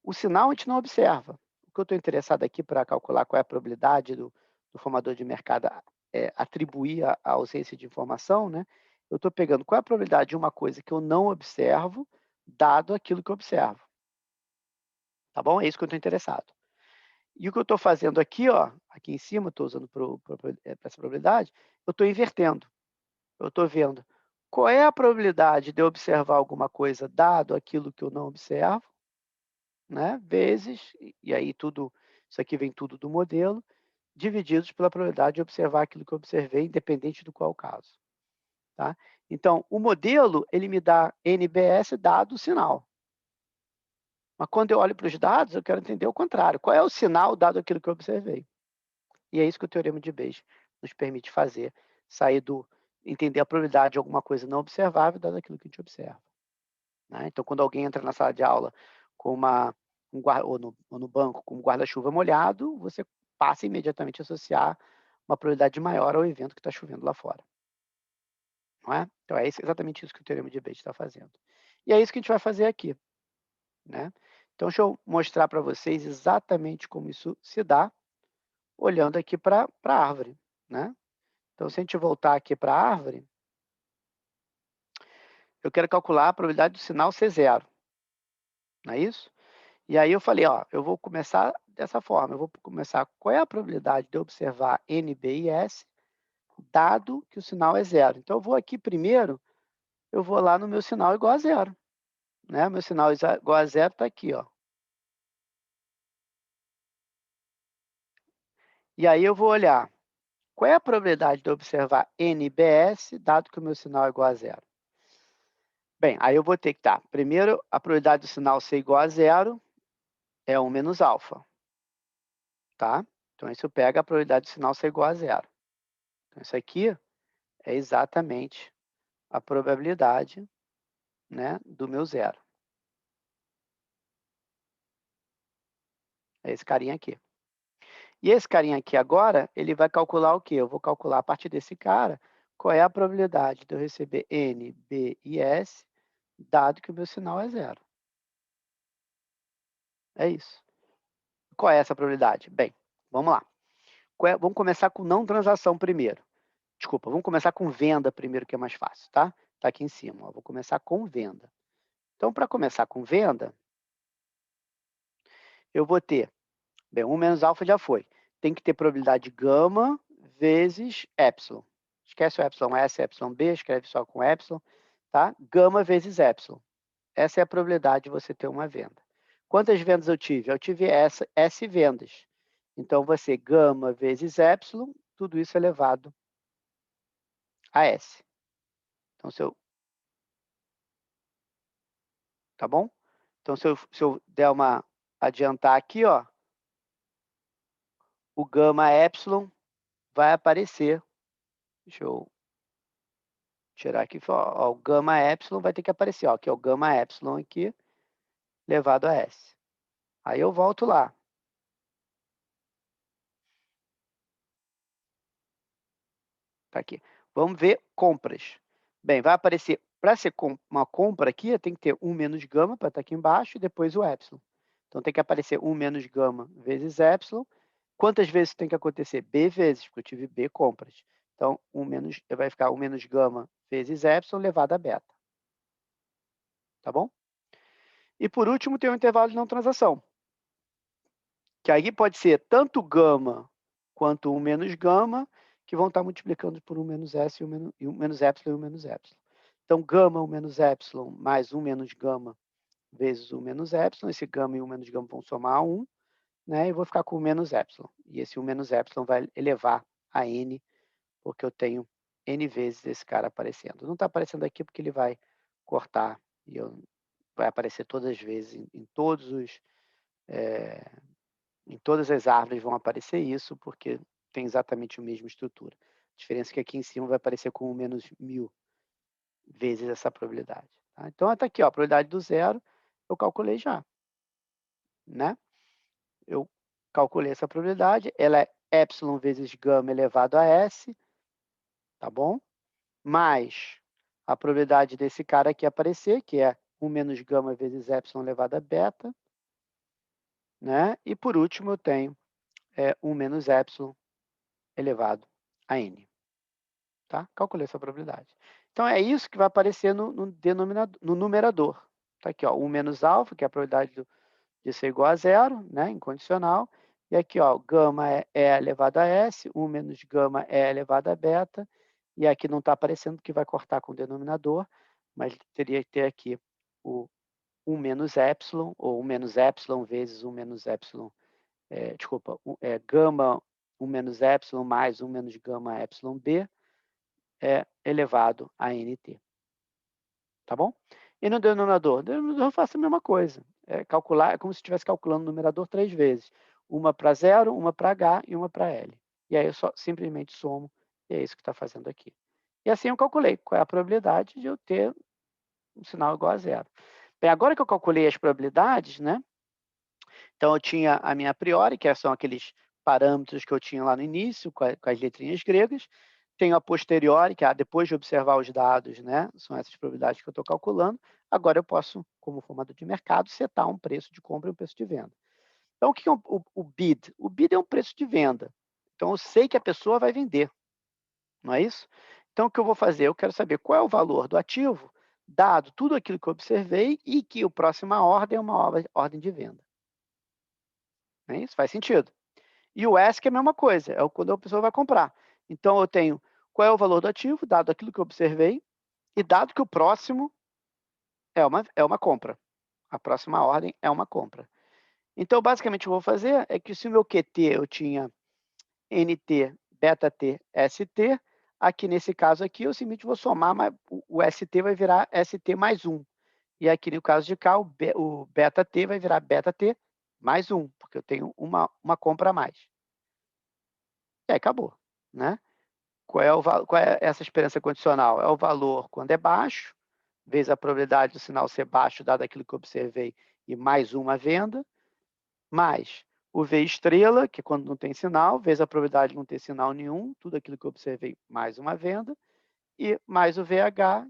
o sinal a gente não observa. O que eu estou interessado aqui para calcular qual é a probabilidade do formador de mercado atribuir a ausência de informação, né? Eu estou pegando qual é a probabilidade de uma coisa que eu não observo, dado aquilo que eu observo. Tá bom? É isso que eu estou interessado. E o que eu estou fazendo aqui, ó, aqui em cima, estou usando para essa probabilidade, eu estou invertendo. Eu estou vendo qual é a probabilidade de eu observar alguma coisa dado aquilo que eu não observo, né? Vezes, e aí tudo, isso aqui vem tudo do modelo, divididos pela probabilidade de observar aquilo que eu observei, independente do qual caso. Tá? Então, o modelo, ele me dá NBS dado o sinal. Mas quando eu olho para os dados, eu quero entender o contrário. Qual é o sinal dado aquilo que eu observei? E é isso que o teorema de Bayes nos permite fazer, entender a probabilidade de alguma coisa não observável dado aquilo que a gente observa. Né? Então, quando alguém entra na sala de aula com ou no banco com um guarda-chuva molhado, você passa imediatamente a associar uma probabilidade maior ao evento que está chovendo lá fora. Não é? Então, é exatamente isso que o teorema de Bayes está fazendo. E é isso que a gente vai fazer aqui. Né? Então, deixa eu mostrar para vocês exatamente como isso se dá, olhando aqui para a árvore. Né? Então, se a gente voltar aqui para a árvore, eu quero calcular a probabilidade do sinal ser zero. Não é isso? E aí eu falei, ó, eu vou começar dessa forma. Eu vou começar, qual é a probabilidade de eu observar N, B e S, dado que o sinal é zero. Então, eu vou aqui primeiro, eu vou lá no meu sinal igual a zero. Né? Meu sinal igual a zero está aqui, ó. E aí eu vou olhar, qual é a probabilidade de eu observar NBS, dado que o meu sinal é igual a zero? Bem, aí eu vou ter que primeiro, a probabilidade do sinal ser igual a zero é 1 menos alfa. Tá? Então, isso pega a probabilidade do sinal ser igual a zero. Então, isso aqui é exatamente a probabilidade, né, do meu zero. É esse carinha aqui. E esse carinha aqui agora, ele vai calcular o quê? Eu vou calcular a partir desse cara qual é a probabilidade de eu receber N, B e S, dado que o meu sinal é zero. É isso. Qual é essa probabilidade? Bem, vamos lá. Vamos começar com não transação primeiro. Desculpa, vamos começar com venda primeiro, que é mais fácil, tá? Tá aqui em cima, ó. Vou começar com venda. Então, para começar com venda, eu vou ter, bem, 1 menos alfa já foi. Tem que ter probabilidade gama vezes epsilon. Esquece o epsilon S, epsilon B, escreve só com epsilon, tá? Gama vezes epsilon. Essa é a probabilidade de você ter uma venda. Quantas vendas eu tive? Eu tive S vendas. Então, vai ser gama vezes epsilon, tudo isso elevado a S. Então, tá bom? Então, se eu der uma adiantar aqui, ó, o gama epsilon vai aparecer. Deixa eu tirar aqui, ó, o gama epsilon vai ter que aparecer, ó, que é o gama epsilon aqui, elevado a S. Aí eu volto lá. Tá aqui. Vamos ver compras. Bem, vai aparecer, para ser uma compra aqui, tem que ter 1 menos gama, para estar aqui embaixo, e depois o epsilon. Então, tem que aparecer 1 menos gama vezes epsilon. Quantas vezes tem que acontecer? B vezes, porque eu tive B compras. Então, vai ficar 1 menos gama vezes epsilon elevado a beta. Tá bom? E por último, tem o intervalo de não transação, que aí pode ser tanto gama quanto 1 menos gama, que vão estar multiplicando por 1 menos S e 1 menos epsilon e 1 menos epsilon. Então, gama 1 menos epsilon mais 1 menos gama vezes 1 menos epsilon, esse gama e 1 menos gama vão somar a 1, né, e vou ficar com 1 menos epsilon. E esse 1 menos epsilon vai elevar a n, porque eu tenho n vezes esse cara aparecendo. Não está aparecendo aqui porque ele vai cortar e vai aparecer todas as vezes, em todas as árvores vão aparecer isso, porque tem exatamente a mesma estrutura. A diferença é que aqui em cima vai aparecer com 1 menos 1000 vezes essa probabilidade. Tá? Então, está aqui, ó, a probabilidade do zero, eu calculei já, né? Eu calculei essa probabilidade, ela é epsilon vezes gama elevado a S, tá bom? Mais a probabilidade desse cara aqui aparecer, que é 1 menos gama vezes epsilon elevado a beta, né? E por último eu tenho 1 menos epsilon elevado a n. Tá? Calculei essa probabilidade. Então é isso que vai aparecer no numerador. Tá aqui, ó, 1 menos alfa, que é a probabilidade de ser igual a zero, né? Incondicional. E aqui, ó, gama é E elevado a S, 1 menos gama é elevado a beta. E aqui não está aparecendo que vai cortar com o denominador, mas teria que ter aqui o 1 menos epsilon, ou 1 menos epsilon vezes 1 menos epsilon, desculpa, gama 1 menos epsilon mais 1 menos gama epsilon b elevado a nt. Tá bom? E no denominador? No denominador eu faço a mesma coisa. Calcular, é como se estivesse calculando o numerador 3 vezes. Uma para zero, uma para H e uma para L. E aí eu só simplesmente somo, e é isso que está fazendo aqui. E assim eu calculei qual é a probabilidade de eu ter um sinal igual a zero. Bem, agora que eu calculei as probabilidades, né? Então eu tinha a minha a priori, que são aqueles parâmetros que eu tinha lá no início, com as letrinhas gregas. Tenho a posteriori, que é depois de observar os dados, né? São essas probabilidades que eu estou calculando. Agora eu posso, como formador de mercado, setar um preço de compra e um preço de venda. Então, o que é o bid? O bid é um preço de venda. Então, eu sei que a pessoa vai vender, não é isso? Então, o que eu vou fazer? Eu quero saber qual é o valor do ativo, dado tudo aquilo que eu observei e que a próxima ordem é uma ordem de venda. Não é isso? Faz sentido. E o ask é a mesma coisa, é quando a pessoa vai comprar. Então, eu tenho qual é o valor do ativo, dado aquilo que eu observei, e dado que o próximo é uma compra. A próxima ordem é uma compra. Então, basicamente, o que eu vou fazer é que se o meu QT eu tinha NT, beta T, ST, aqui nesse caso aqui, eu simplesmente vou somar, mas o ST vai virar ST mais 1. E aqui no caso de cá, o beta T vai virar beta T mais 1, porque eu tenho uma compra a mais. E aí acabou, né? Qual é essa esperança condicional? É o valor quando é baixo, vezes a probabilidade do sinal ser baixo, dado aquilo que eu observei, e mais uma venda, mais o V estrela, que é quando não tem sinal, vezes a probabilidade de não ter sinal nenhum, tudo aquilo que eu observei, mais uma venda, e mais o VH,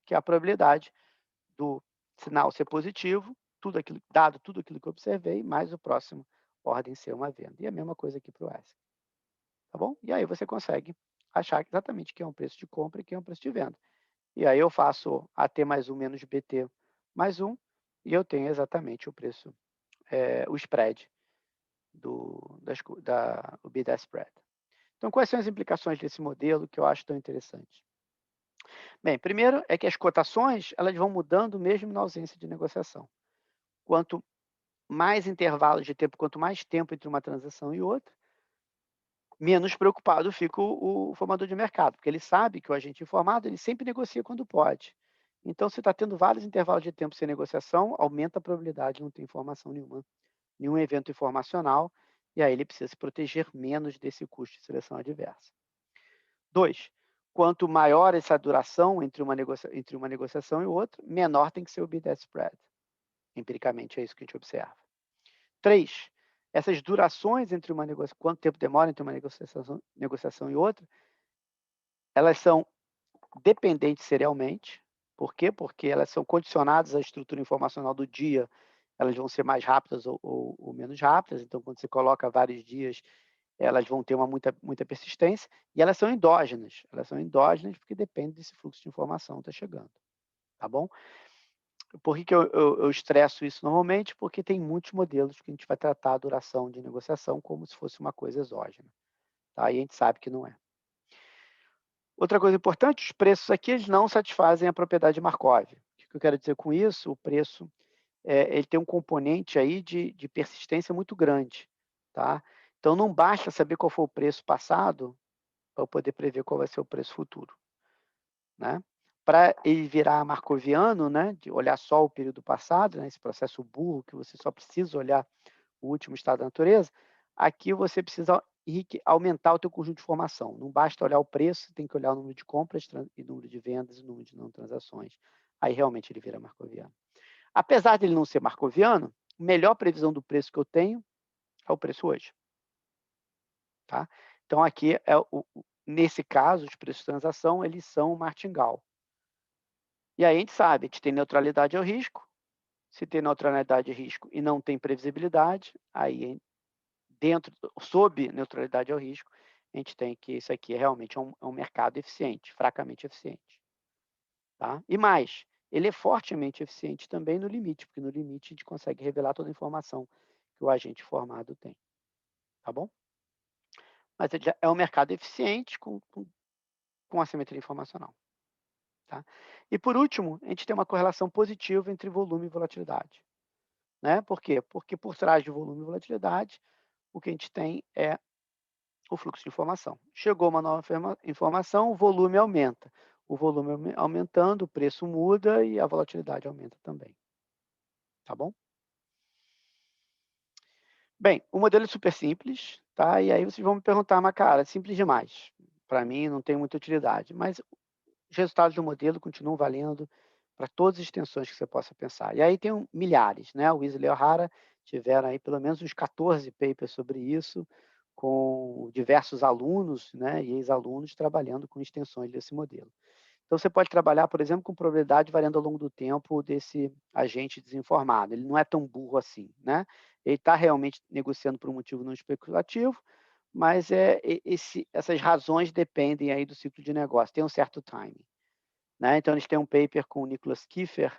que é a probabilidade do sinal ser positivo, dado tudo aquilo que eu observei, mais o próximo ordem ser uma venda. E a mesma coisa aqui para o ASC. Tá bom? E aí você consegue achar exatamente o que é um preço de compra e o que é um preço de venda. E aí eu faço AT mais 1 menos BT mais 1, e eu tenho exatamente o preço, o spread, o bid spread. Então, quais são as implicações desse modelo que eu acho tão interessante? Bem, primeiro é que as cotações elas vão mudando mesmo na ausência de negociação. Quanto mais intervalos de tempo, quanto mais tempo entre uma transação e outra, menos preocupado fica o formador de mercado, porque ele sabe que o agente informado ele sempre negocia quando pode. Então, se está tendo vários intervalos de tempo sem negociação, aumenta a probabilidade de não ter informação nenhuma, nenhum evento informacional, e aí ele precisa se proteger menos desse custo de seleção adversa. 2, quanto maior essa duração entre uma negociação e outra, menor tem que ser o bid spread. Empiricamente, é isso que a gente observa. 3, essas durações entre uma negociação, quanto tempo demora entre uma negociação e outra, elas são dependentes serialmente. Por quê? Porque elas são condicionadas à estrutura informacional do dia, elas vão ser mais rápidas ou menos rápidas. Então, quando você coloca vários dias, elas vão ter muita persistência, e elas são endógenas. Elas são endógenas porque depende desse fluxo de informação que está chegando. Tá bom? Por que eu estresso isso normalmente? Porque tem muitos modelos que a gente vai tratar a duração de negociação como se fosse uma coisa exógena. Tá? E a gente sabe que não é. Outra coisa importante, os preços aqui eles não satisfazem a propriedade de Markov. O que eu quero dizer com isso? O preço ele tem um componente aí de persistência muito grande, tá? Então não basta saber qual foi o preço passado para eu poder prever qual vai ser o preço futuro, né? Para ele virar markoviano, né, de olhar só o período passado, né, esse processo burro que você só precisa olhar o último estado da natureza, aqui você precisa aumentar o teu conjunto de informação. Não basta olhar o preço, tem que olhar o número de compras e número de vendas e número de não transações. Aí realmente ele vira markoviano. Apesar dele não ser markoviano, a melhor previsão do preço que eu tenho é o preço hoje. Tá? Então, aqui, nesse caso, os preços de transação, eles são martingale. E aí a gente sabe, a gente tem neutralidade ao risco. Se tem neutralidade ao risco e não tem previsibilidade, aí sob neutralidade ao risco, a gente tem que isso aqui realmente é um mercado eficiente, fracamente eficiente. Tá? E mais, ele é fortemente eficiente também no limite, porque no limite a gente consegue revelar toda a informação que o agente informado tem. Tá bom? Mas ele é um mercado eficiente com assimetria informacional. Tá? E por último, a gente tem uma correlação positiva entre volume e volatilidade. Né? Por quê? Porque por trás de volume e volatilidade, o que a gente tem é o fluxo de informação. Chegou uma nova informação, o volume aumenta. O volume aumentando, o preço muda e a volatilidade aumenta também. Tá bom? Bem, o modelo é super simples, tá? E aí vocês vão me perguntar, mas cara, é simples demais. Para mim não tem muita utilidade. Mas os resultados do modelo continuam valendo para todas as extensões que você possa pensar. E aí tem milhares, né? O Weasley e O'Hara tiveram aí pelo menos uns 14 papers sobre isso, com diversos alunos, né, e ex-alunos trabalhando com extensões desse modelo. Então, você pode trabalhar, por exemplo, com probabilidade variando ao longo do tempo desse agente desinformado. Ele não é tão burro assim, né? Ele está realmente negociando por um motivo não especulativo, mas essas razões dependem aí do ciclo de negócio, tem um certo timing. Né? Então, eles têm um paper com o Nicholas Kiefer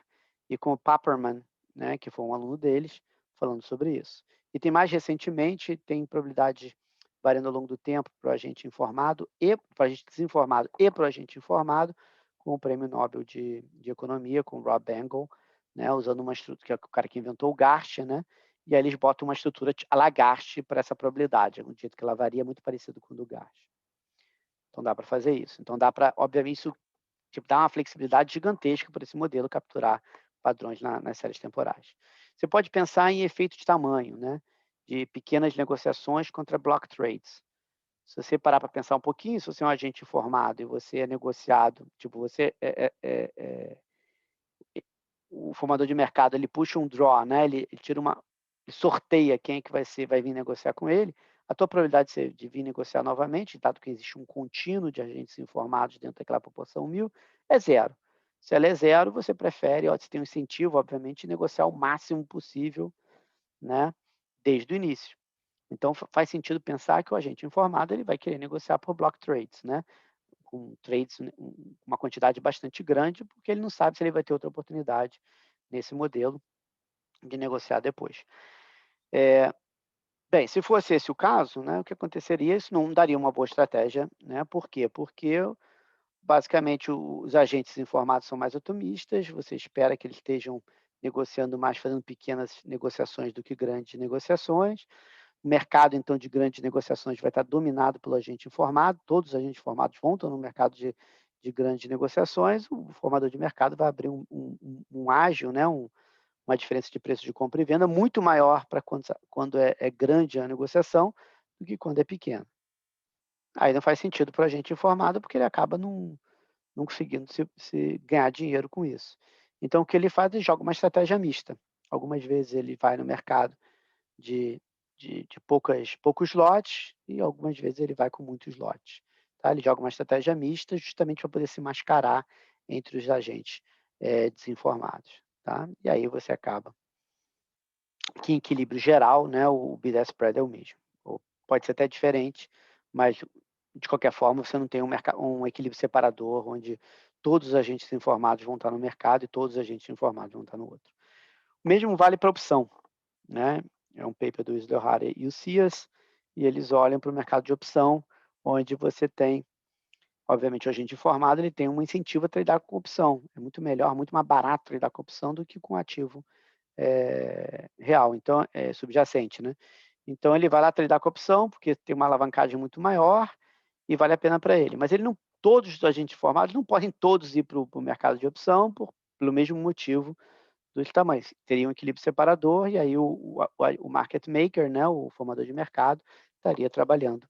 e com o Paperman, né, que foi um aluno deles, falando sobre isso. E tem mais recentemente, tem probabilidade variando ao longo do tempo para o agente informado e para o agente desinformado e para o agente informado, com o prêmio Nobel de Economia, com o Rob Bangle, né, usando uma estrutura, que é o cara que inventou o GARCH, né, e aí eles botam uma estrutura a la GARCH para essa probabilidade, um jeito que ela varia muito parecido com o do GARCH. Então dá para fazer isso. Então dá para, obviamente, isso dá uma flexibilidade gigantesca para esse modelo capturar padrões nas séries temporais. Você pode pensar em efeito de tamanho, né? De pequenas negociações contra block trades. Se você parar para pensar um pouquinho, se você é um agente informado e você é negociado, tipo, o formador de mercado, ele puxa um draw, né? Ele sorteia quem é que vai vir negociar com ele. A tua probabilidade de vir negociar novamente, dado que existe um contínuo de agentes informados dentro daquela proporção 1000, é zero. Se ela é zero, você prefere, você tem um incentivo, obviamente, de negociar o máximo possível, né? Desde o início. Então, faz sentido pensar que o agente informado ele vai querer negociar por block trades, né? Com trades, uma quantidade bastante grande, porque ele não sabe se ele vai ter outra oportunidade nesse modelo de negociar depois. Bem, se fosse esse o caso, né, o que aconteceria? Isso não daria uma boa estratégia, né? Por quê? Porque basicamente os agentes informados são mais otimistas, você espera que eles estejam negociando mais, fazendo pequenas negociações do que grandes negociações. O mercado, então, de grandes negociações vai estar dominado pelo agente informado, todos os agentes informados vão estar no mercado de grandes negociações, o formador de mercado vai abrir um ágio, né, uma diferença de preço de compra e venda muito maior para quando é grande a negociação do que quando é pequena. Aí não faz sentido para o agente informado, porque ele acaba não conseguindo se ganhar dinheiro com isso. Então, o que ele faz? Ele joga uma estratégia mista. Algumas vezes ele vai no mercado de poucos lotes e algumas vezes ele vai com muitos lotes. Tá? Ele joga uma estratégia mista justamente para poder se mascarar entre os agentes desinformados. Tá? E aí você acaba que em equilíbrio geral, né, o bid spread é o mesmo. Ou pode ser até diferente, mas de qualquer forma você não tem um equilíbrio separador onde todos os agentes informados vão estar no mercado e todos os agentes informados vão estar no outro. O mesmo vale para a opção, né? É um paper do Isle e o Cias, e eles olham para o mercado de opção, onde você tem Obviamente, o agente informado ele tem um incentivo a tradear com opção. É muito melhor, muito mais barato tradear com opção do que com ativo real, então subjacente, né? Então ele vai lá tradear com opção, porque tem uma alavancagem muito maior e vale a pena para ele. Mas ele não, todos os agentes informados não podem todos ir para o mercado de opção pelo mesmo motivo dos tamanhos. Teria um equilíbrio separador e aí o market maker, né, o formador de mercado, estaria trabalhando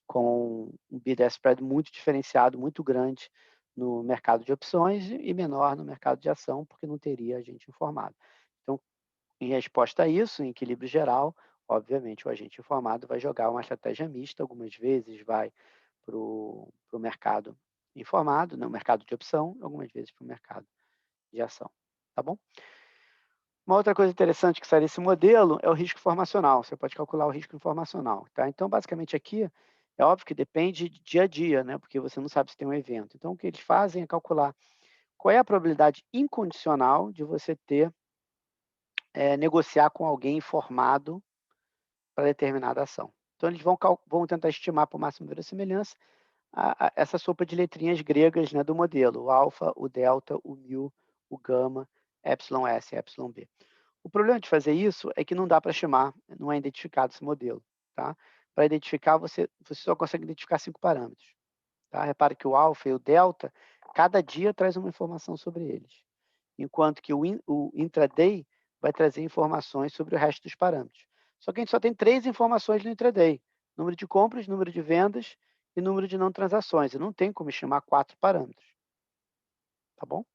com um bid-ask spread muito diferenciado, muito grande no mercado de opções e menor no mercado de ação, porque não teria agente informado. Então, em resposta a isso, em equilíbrio geral, obviamente o agente informado vai jogar uma estratégia mista, algumas vezes vai para o mercado informado, no mercado de opção, algumas vezes para o mercado de ação. Tá bom? Uma outra coisa interessante que sai desse modelo é o risco informacional. Você pode calcular o risco informacional. Tá? Então, basicamente aqui, é óbvio que depende de dia a dia, né? Porque você não sabe se tem um evento. Então, o que eles fazem é calcular qual é a probabilidade incondicional de você negociar com alguém informado para determinada ação. Então, eles vão tentar estimar por máxima verossimilhança essa sopa de letrinhas gregas, né, do modelo, o alfa, o delta, o mu, o gama, epsilon S e epsilon B. O problema de fazer isso é que não dá para chamar, não é identificado esse modelo. Tá? Para identificar, você só consegue identificar 5 parâmetros. Tá? Repare que o alfa e o delta, cada dia traz uma informação sobre eles, enquanto que o intraday vai trazer informações sobre o resto dos parâmetros. Só que a gente só tem 3 informações no intraday: número de compras, número de vendas e número de não transações. E não tem como chamar 4 parâmetros. Tá bom?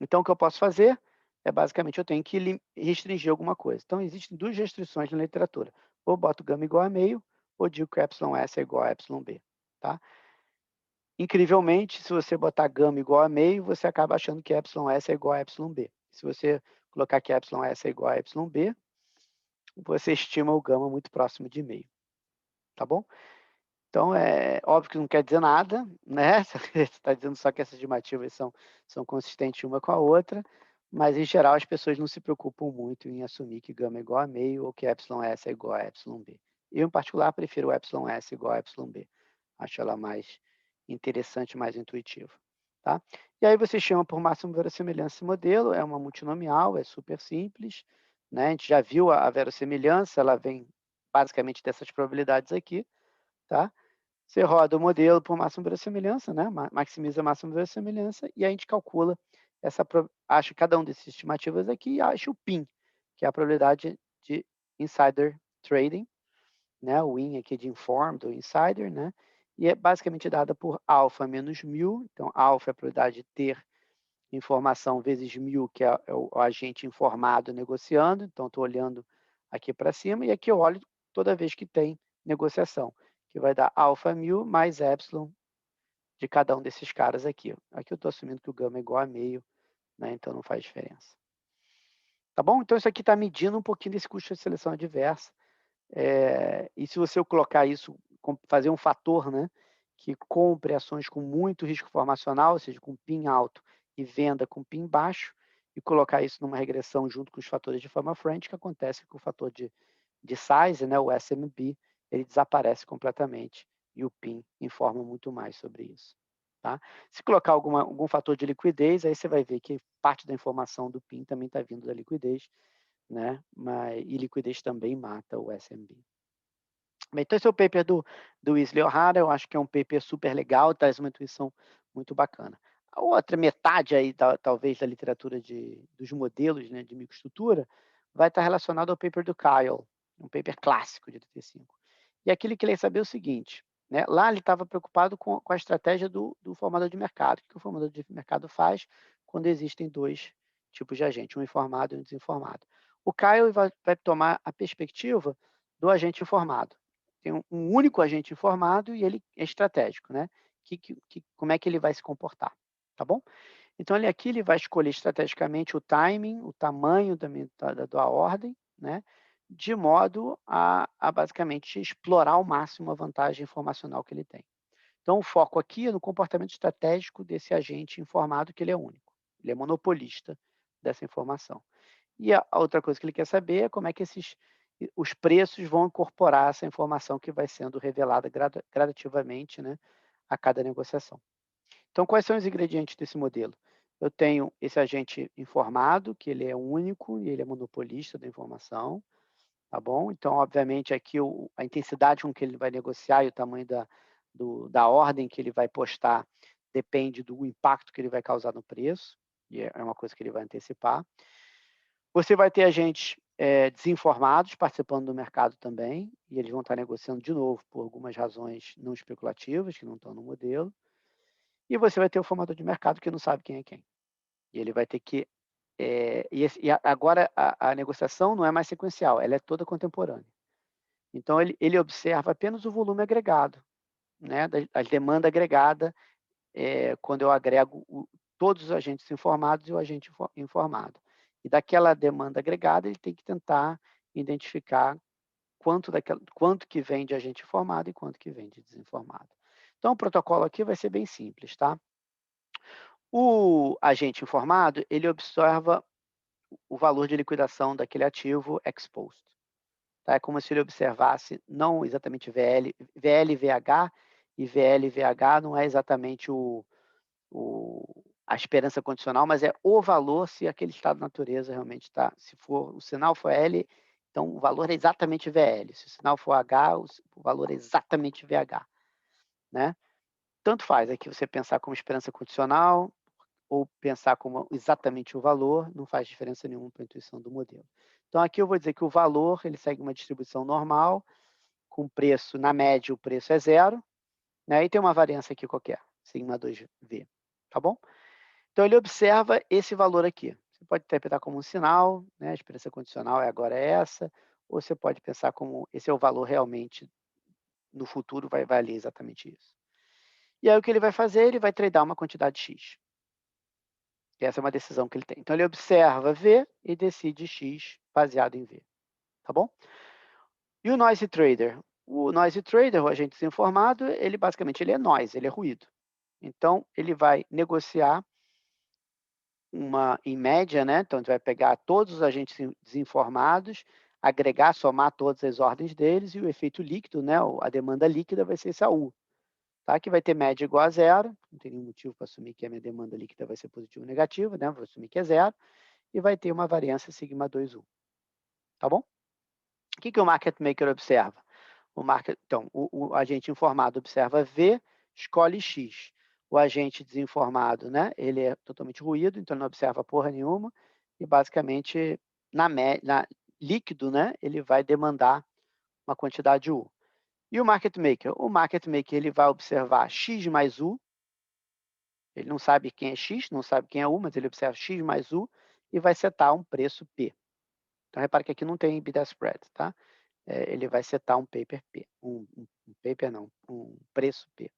Então, o que eu posso fazer é, basicamente, eu tenho que restringir alguma coisa. Então, existem 2 restrições na literatura. Ou boto gama igual a meio, ou digo que epsilon S é igual a epsilon B. Tá? Incrivelmente, se você botar gama igual a meio, você acaba achando que epsilon S é igual a epsilon B. Se você colocar que epsilon S é igual a epsilon B, você estima o gama muito próximo de meio. Tá bom? Então, é óbvio que não quer dizer nada, né? Você está dizendo só que essas estimativas são consistentes uma com a outra, mas, em geral, as pessoas não se preocupam muito em assumir que gama é igual a meio ou que epsilon S é igual a epsilon B. Eu, em particular, prefiro o epsilon S igual a epsilon B. Acho ela mais interessante, mais intuitiva. Tá? E aí você chama por máximo verossimilhança esse modelo, é uma multinomial, é super simples, né? A gente já viu a verossimilhança, ela vem basicamente dessas probabilidades aqui, tá? Você roda o modelo por máxima verossimilhança, né? Maximiza a máxima verossimilhança e a gente calcula acha cada um desses estimativas aqui e acha o PIN, que é a probabilidade de insider trading, né? O IN aqui de informed ou insider, né? E é basicamente dada por alfa menos μ. Então, alfa é a probabilidade de ter informação vezes μ, que é o agente informado negociando. Então, estou olhando aqui para cima e aqui eu olho toda vez que tem negociação, que vai dar alfa μ mais epsilon de cada um desses caras aqui. Aqui eu estou assumindo que o gama é igual a meio, né? Então não faz diferença. Tá bom? Então isso aqui está medindo um pouquinho desse custo de seleção adversa. E se você colocar isso, fazer um fator, né, que compre ações com muito risco formacional, ou seja, com PIN alto, e venda com PIN baixo, e colocar isso numa regressão junto com os fatores de forma frente, que acontece com o fator de size, né, o SMB, ele desaparece completamente e o PIN informa muito mais sobre isso. Tá? Se colocar algum fator de liquidez, aí você vai ver que parte da informação do PIN também está vindo da liquidez, né? E liquidez também mata o SMB. Bem, então esse é o paper do Wesley O'Hara, eu acho que é um paper super legal, traz uma intuição muito bacana. A outra metade aí, talvez, da literatura dos modelos, né, de microestrutura, vai estar relacionado ao paper do Kyle, um paper clássico de 85. E aqui ele queria saber o seguinte, né, lá ele estava preocupado com a estratégia do formador de mercado. O que o formador de mercado faz quando existem 2 tipos de agente, um informado e um desinformado. O Kyle vai tomar a perspectiva do agente informado. Tem um único agente informado e ele é estratégico, né? Como é que ele vai se comportar, tá bom? Então, ele vai escolher estrategicamente o timing, o tamanho da ordem, né? De modo a basicamente explorar ao máximo a vantagem informacional que ele tem. Então, o foco aqui é no comportamento estratégico desse agente informado, que ele é único. Ele é monopolista dessa informação. E a outra coisa que ele quer saber é como é que os preços vão incorporar essa informação que vai sendo revelada gradativamente, né, a cada negociação. Então, quais são os ingredientes desse modelo? Eu tenho esse agente informado, que ele é único e ele é monopolista da informação, tá bom? Então, obviamente, aqui a intensidade com que ele vai negociar e o tamanho da ordem que ele vai postar depende do impacto que ele vai causar no preço, e é uma coisa que ele vai antecipar. Você vai ter agentes desinformados participando do mercado também, e eles vão estar negociando de novo por algumas razões não especulativas, que não estão no modelo. E você vai ter o formador de mercado que não sabe quem é quem. E ele vai ter que. Agora a negociação não é mais sequencial, ela é toda contemporânea. Então ele observa apenas o volume agregado, né, a demanda agregada, quando eu agrego todos os agentes informados e o agente informado. E daquela demanda agregada, ele tem que tentar identificar quanto que vem de agente informado e quanto que vem de desinformado. Então, o protocolo aqui vai ser bem simples, tá? O agente informado, ele observa o valor de liquidação daquele ativo exposed. Tá? É como se ele observasse não exatamente VL, VLVH, e VLVH não é exatamente a esperança condicional, mas é o valor se aquele estado de natureza realmente está. Se for, o sinal for L, então o valor é exatamente VL. Se o sinal for H, o valor é exatamente VH. Né? Tanto faz aqui você pensar como esperança condicional ou pensar como exatamente o valor, não faz diferença nenhuma para a intuição do modelo. Então, aqui eu vou dizer que o valor ele segue uma distribuição normal, com preço, na média, o preço é zero, né? E tem uma variância aqui qualquer, sigma 2V, tá bom? Então, ele observa esse valor aqui. Você pode interpretar como um sinal, né? A esperança condicional agora é essa, ou você pode pensar como esse é o valor realmente, no futuro vai valer exatamente isso. E aí, o que ele vai fazer? Ele vai tradear uma quantidade X. Essa é uma decisão que ele tem. Então, ele observa V e decide X baseado em V. Tá bom? E o noisy trader? O noisy trader, o agente desinformado, ele basicamente ele é noise, ele é ruído. Então, ele vai negociar em média, né? Então, ele vai pegar todos os agentes desinformados, agregar, somar todas as ordens deles e o efeito líquido, né? A demanda líquida vai ser essa U. Tá? Que vai ter média igual a zero, não tem nenhum motivo para assumir que a minha demanda líquida vai ser positiva ou negativa, né? Vou assumir que é zero, e vai ter uma variância sigma 2U. Tá bom? O que o market maker observa? Então, o agente informado observa V, escolhe X. O agente desinformado, né? Ele é totalmente ruído, então não observa porra nenhuma, e basicamente, líquido, né? Ele vai demandar uma quantidade U. E o market maker? O market maker ele vai observar X mais U, ele não sabe quem é X, não sabe quem é U, mas ele observa X mais U e vai setar um preço P. Então, repare que aqui não tem bid spread, tá? Ele vai setar um paper P, um preço P.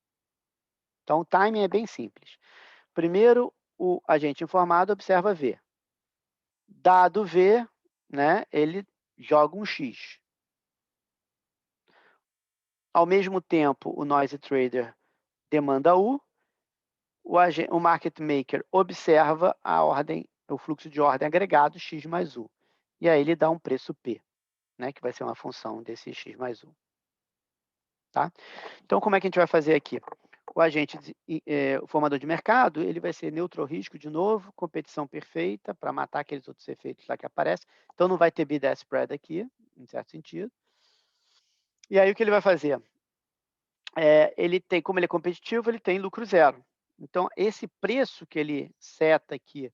Então, o timing é bem simples. Primeiro, o agente informado observa V. Dado V, né, ele joga um X. Ao mesmo tempo, o noisy trader demanda U, o market maker observa a ordem, o fluxo de ordem agregado X mais U. E aí ele dá um preço P, né, que vai ser uma função desse X mais U. Tá? Então, como é que a gente vai fazer aqui? O agente, o formador de mercado, ele vai ser neutro ao risco de novo, competição perfeita para matar aqueles outros efeitos lá que aparecem. Então, não vai ter bid spread aqui, em certo sentido. E aí, o que ele vai fazer? Ele tem, como ele é competitivo, ele tem lucro zero. Então, esse preço que ele seta aqui,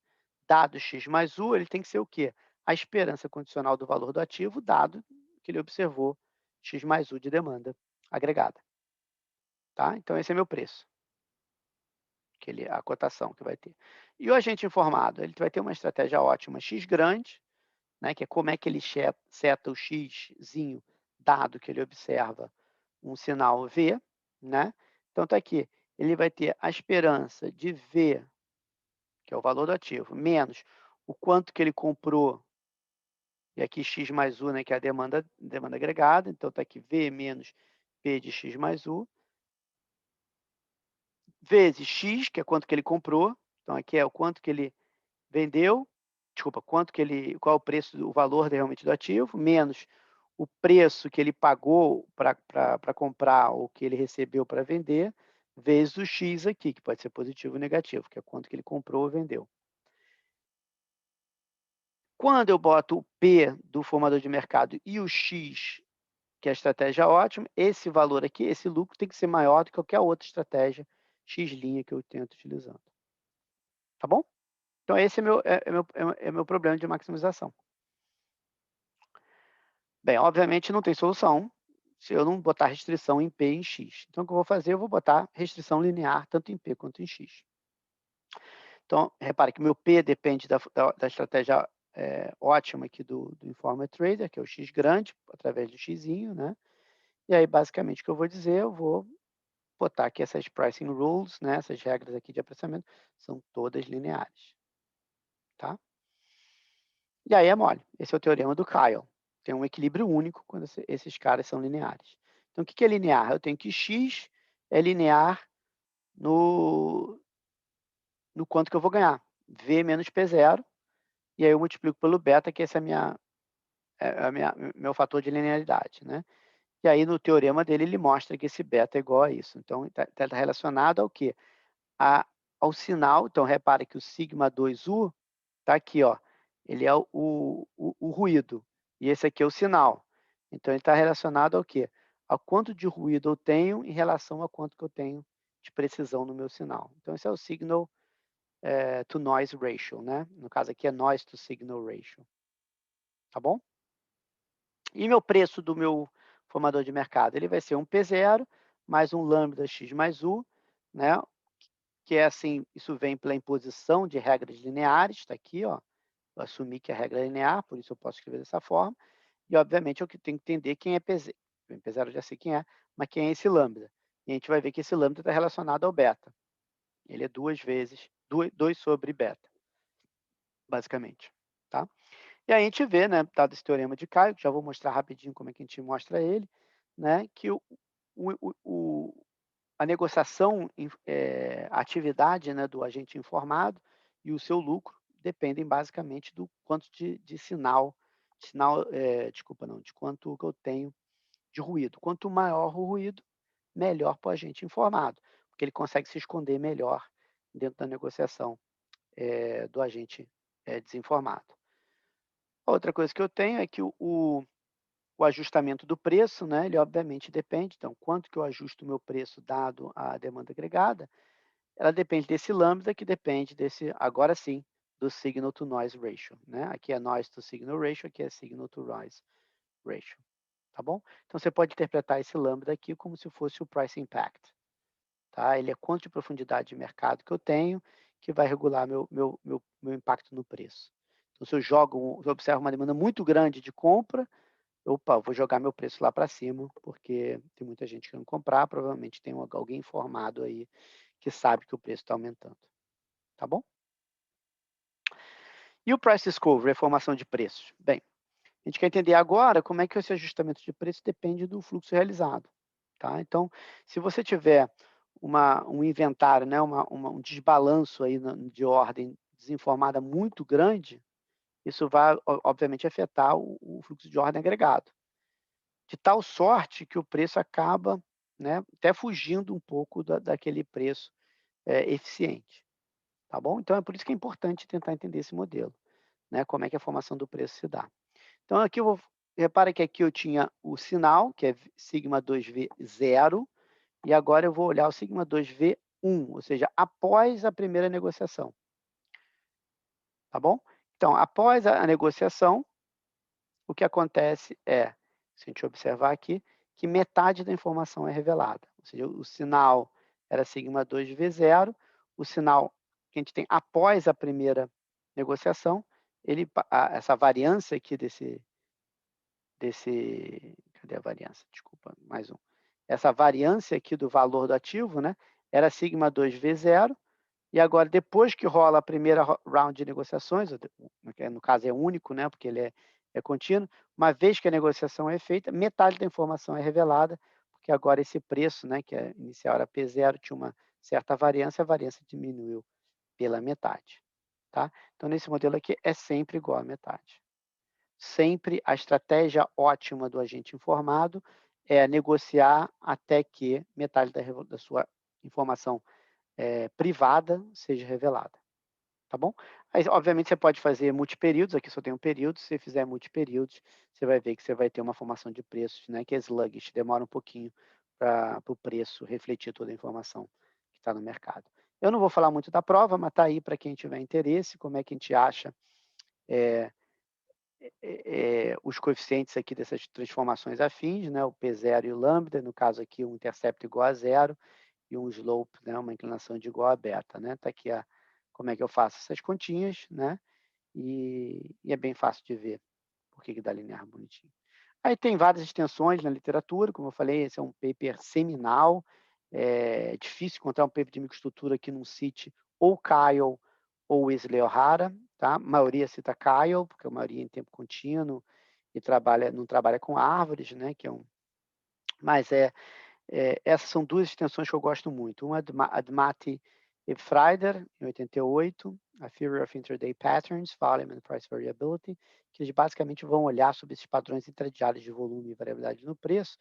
dado X mais U, ele tem que ser o quê? A esperança condicional do valor do ativo, dado que ele observou X mais U de demanda agregada. Tá? Então, esse é meu preço, a cotação que vai ter. E o agente informado? Ele vai ter uma estratégia ótima, X grande, né, que é como é que ele seta o Xzinho, dado que ele observa um sinal V. Né? Então, está aqui. Ele vai ter a esperança de V, que é o valor do ativo, menos o quanto que ele comprou, e aqui X mais U, né, que é a demanda agregada. Então, está aqui V menos P de X mais U, vezes X, que é quanto que ele comprou. Então, aqui é o quanto que ele vendeu, desculpa, qual é o preço, o valor realmente do ativo, menos o preço que ele pagou para comprar ou que ele recebeu para vender, vezes o X aqui, que pode ser positivo ou negativo, que é quanto que ele comprou ou vendeu. Quando eu boto o P do formador de mercado e o X, que é a estratégia ótima, esse valor aqui, esse lucro tem que ser maior do que qualquer outra estratégia X' que eu tento utilizando. Tá bom? Então esse é meu problema de maximização. Bem, obviamente não tem solução se eu não botar restrição em P e em X. Então o que eu vou fazer? Eu vou botar restrição linear tanto em P quanto em X. Então, repare que o meu P depende da estratégia ótima aqui do Informer Trader, que é o X grande, através do Xzinho, né? E aí, basicamente, o que eu vou dizer, eu vou botar aqui essas pricing rules, né? Essas regras aqui de apreciamento, são todas lineares, tá? E aí é mole. Esse é o teorema do Kyle. Tem um equilíbrio único quando esses caras são lineares. Então, o que é linear? Eu tenho que X é linear no quanto que eu vou ganhar. V menos P0, e aí eu multiplico pelo beta, que esse é meu fator de linearidade, né? E aí no teorema dele ele mostra que esse beta é igual a isso. Então está relacionado ao quê? Ao sinal. Então repare que o sigma 2U está aqui, ó. Ele é o ruído. E esse aqui é o sinal. Então ele está relacionado ao quê? Ao quanto de ruído eu tenho em relação a quanto que eu tenho de precisão no meu sinal. Então esse é o signal to noise ratio, né? No caso aqui é noise to signal ratio. Tá bom? E meu preço do meu formador de mercado? Ele vai ser um P0 mais um lambda x mais U, né? Que é assim, isso vem pela imposição de regras lineares, está aqui, ó. Eu assumi que a regra é linear, por isso eu posso escrever dessa forma. E, obviamente, eu tenho que entender quem é P0. P0 eu já sei quem é, mas quem é esse lambda? E a gente vai ver que esse lambda está relacionado ao beta. Ele é 2 vezes, 2 sobre beta, basicamente, tá? E aí a gente vê, né, dado esse teorema de Caio, já vou mostrar rapidinho como é que a gente mostra ele, né, que a negociação, a atividade, né, do agente informado e o seu lucro dependem basicamente do quanto de desculpa, não, de quanto que eu tenho de ruído. Quanto maior o ruído, melhor para o agente informado, porque ele consegue se esconder melhor dentro da negociação do agente desinformado. Outra coisa que eu tenho é que o ajustamento do preço, né, ele obviamente depende. Então, quanto que eu ajusto o meu preço dado a demanda agregada, ela depende desse lambda, que depende desse, agora sim, do signal to noise ratio, né? Aqui é noise to signal ratio, aqui é signal to noise ratio, tá bom? Então, você pode interpretar esse lambda aqui como se fosse o price impact, tá? Ele é quanto de profundidade de mercado que eu tenho, que vai regular meu impacto no preço. Então, se eu observo uma demanda muito grande de compra, opa, vou jogar meu preço lá para cima, porque tem muita gente querendo comprar, provavelmente tem alguém informado aí que sabe que o preço está aumentando, tá bom? E o Price Discovery, a formação de preços? Bem, a gente quer entender agora como é que esse ajustamento de preço depende do fluxo realizado, tá? Então, se você tiver um inventário, né, um desbalanço aí de ordem desinformada muito grande, isso vai, obviamente, afetar o fluxo de ordem agregado, de tal sorte que o preço acaba, né, até fugindo um pouco daquele preço eficiente, tá bom? Então, é por isso que é importante tentar entender esse modelo, né, como é que a formação do preço se dá. Então, aqui repara que aqui eu tinha o sinal, que é sigma 2V0, e agora eu vou olhar o sigma 2V1, ou seja, após a primeira negociação, tá bom? Então, após a negociação, o que acontece é, se a gente observar aqui, que metade da informação é revelada. Ou seja, o sinal era sigma 2V0, o sinal que a gente tem após a primeira negociação, essa variância aqui cadê a variância? Desculpa, mais um. Essa variância aqui do valor do ativo, né, era sigma 2V0, e agora, depois que rola a primeira round de negociações, no caso é único, né, porque ele é contínuo, uma vez que a negociação é feita, metade da informação é revelada, porque agora esse preço, né, que inicial era P0, tinha uma certa variância, a variância diminuiu pela metade, tá? Então, nesse modelo aqui, é sempre igual a metade. Sempre a estratégia ótima do agente informado é negociar até que metade da sua informação privada seja revelada, tá bom? Aí, obviamente, você pode fazer multiperíodos, aqui só tem um período, se você fizer multiperíodos, você vai ver que você vai ter uma formação de preços, né, que é sluggish, demora um pouquinho para o preço refletir toda a informação que está no mercado. Eu não vou falar muito da prova, mas está aí para quem tiver interesse, como é que a gente acha os coeficientes aqui dessas transformações afins, né, o P0 e o lambda, no caso aqui um intercepto igual a zero e um slope, né, uma inclinação de igual a beta, né? Tá aqui como é que eu faço essas continhas, né? E é bem fácil de ver por que dá linear bonitinho. Aí tem várias extensões na literatura, como eu falei, esse é um paper seminal, é difícil encontrar um paper de microestrutura que não cite ou Kyle ou Wesley O'Hara, tá? A maioria cita Kyle, porque a maioria é em tempo contínuo e não trabalha com árvores, né? Mas essas são duas extensões que eu gosto muito. Uma é de Matti e Freider, em 88, A Theory of Intraday Patterns, Volume and Price Variability, que eles basicamente vão olhar sobre esses padrões interdiários de volume e variabilidade no preço,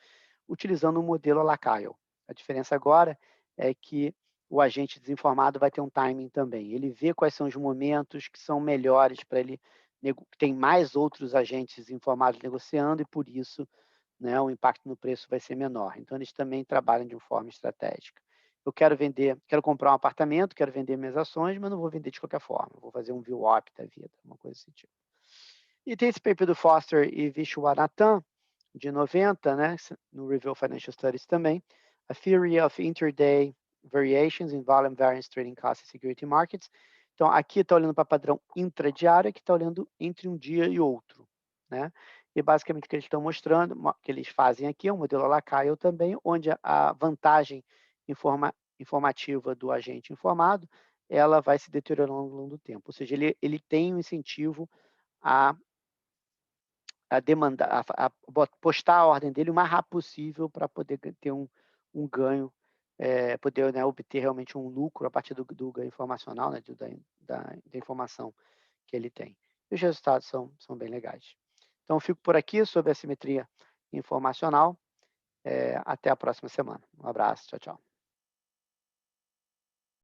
utilizando um modelo Lacaille. A diferença agora é que o agente desinformado vai ter um timing também. Ele vê quais são os momentos que são melhores para ele, tem mais outros agentes desinformados negociando e por isso, né, o impacto no preço vai ser menor. Então, eles também trabalham de uma forma estratégica. Eu quero comprar um apartamento, quero vender minhas ações, mas não vou vender de qualquer forma. Vou fazer um VWAP da vida, uma coisa desse tipo. E tem esse paper do Foster e Vishwanathan, de 90, né, no Review Financial Studies também, A Theory of Intraday Variations in Volume Variance Trading Costs and Security Markets. Então, aqui está olhando para padrão intradiário, aqui está olhando entre um dia e outro, né? E basicamente o que eles estão mostrando, que eles fazem aqui, é um modelo Lacaille também, onde a vantagem informativa do agente informado, ela vai se deteriorando ao longo do tempo. Ou seja, ele tem um incentivo a demandar, postar a ordem dele o mais rápido possível para poder ter um ganho, poder, né, obter realmente um lucro a partir do ganho informacional, né, da informação que ele tem. E os resultados são bem legais. Então, eu fico por aqui sobre a simetria informacional. Até a próxima semana. Um abraço. Tchau, tchau.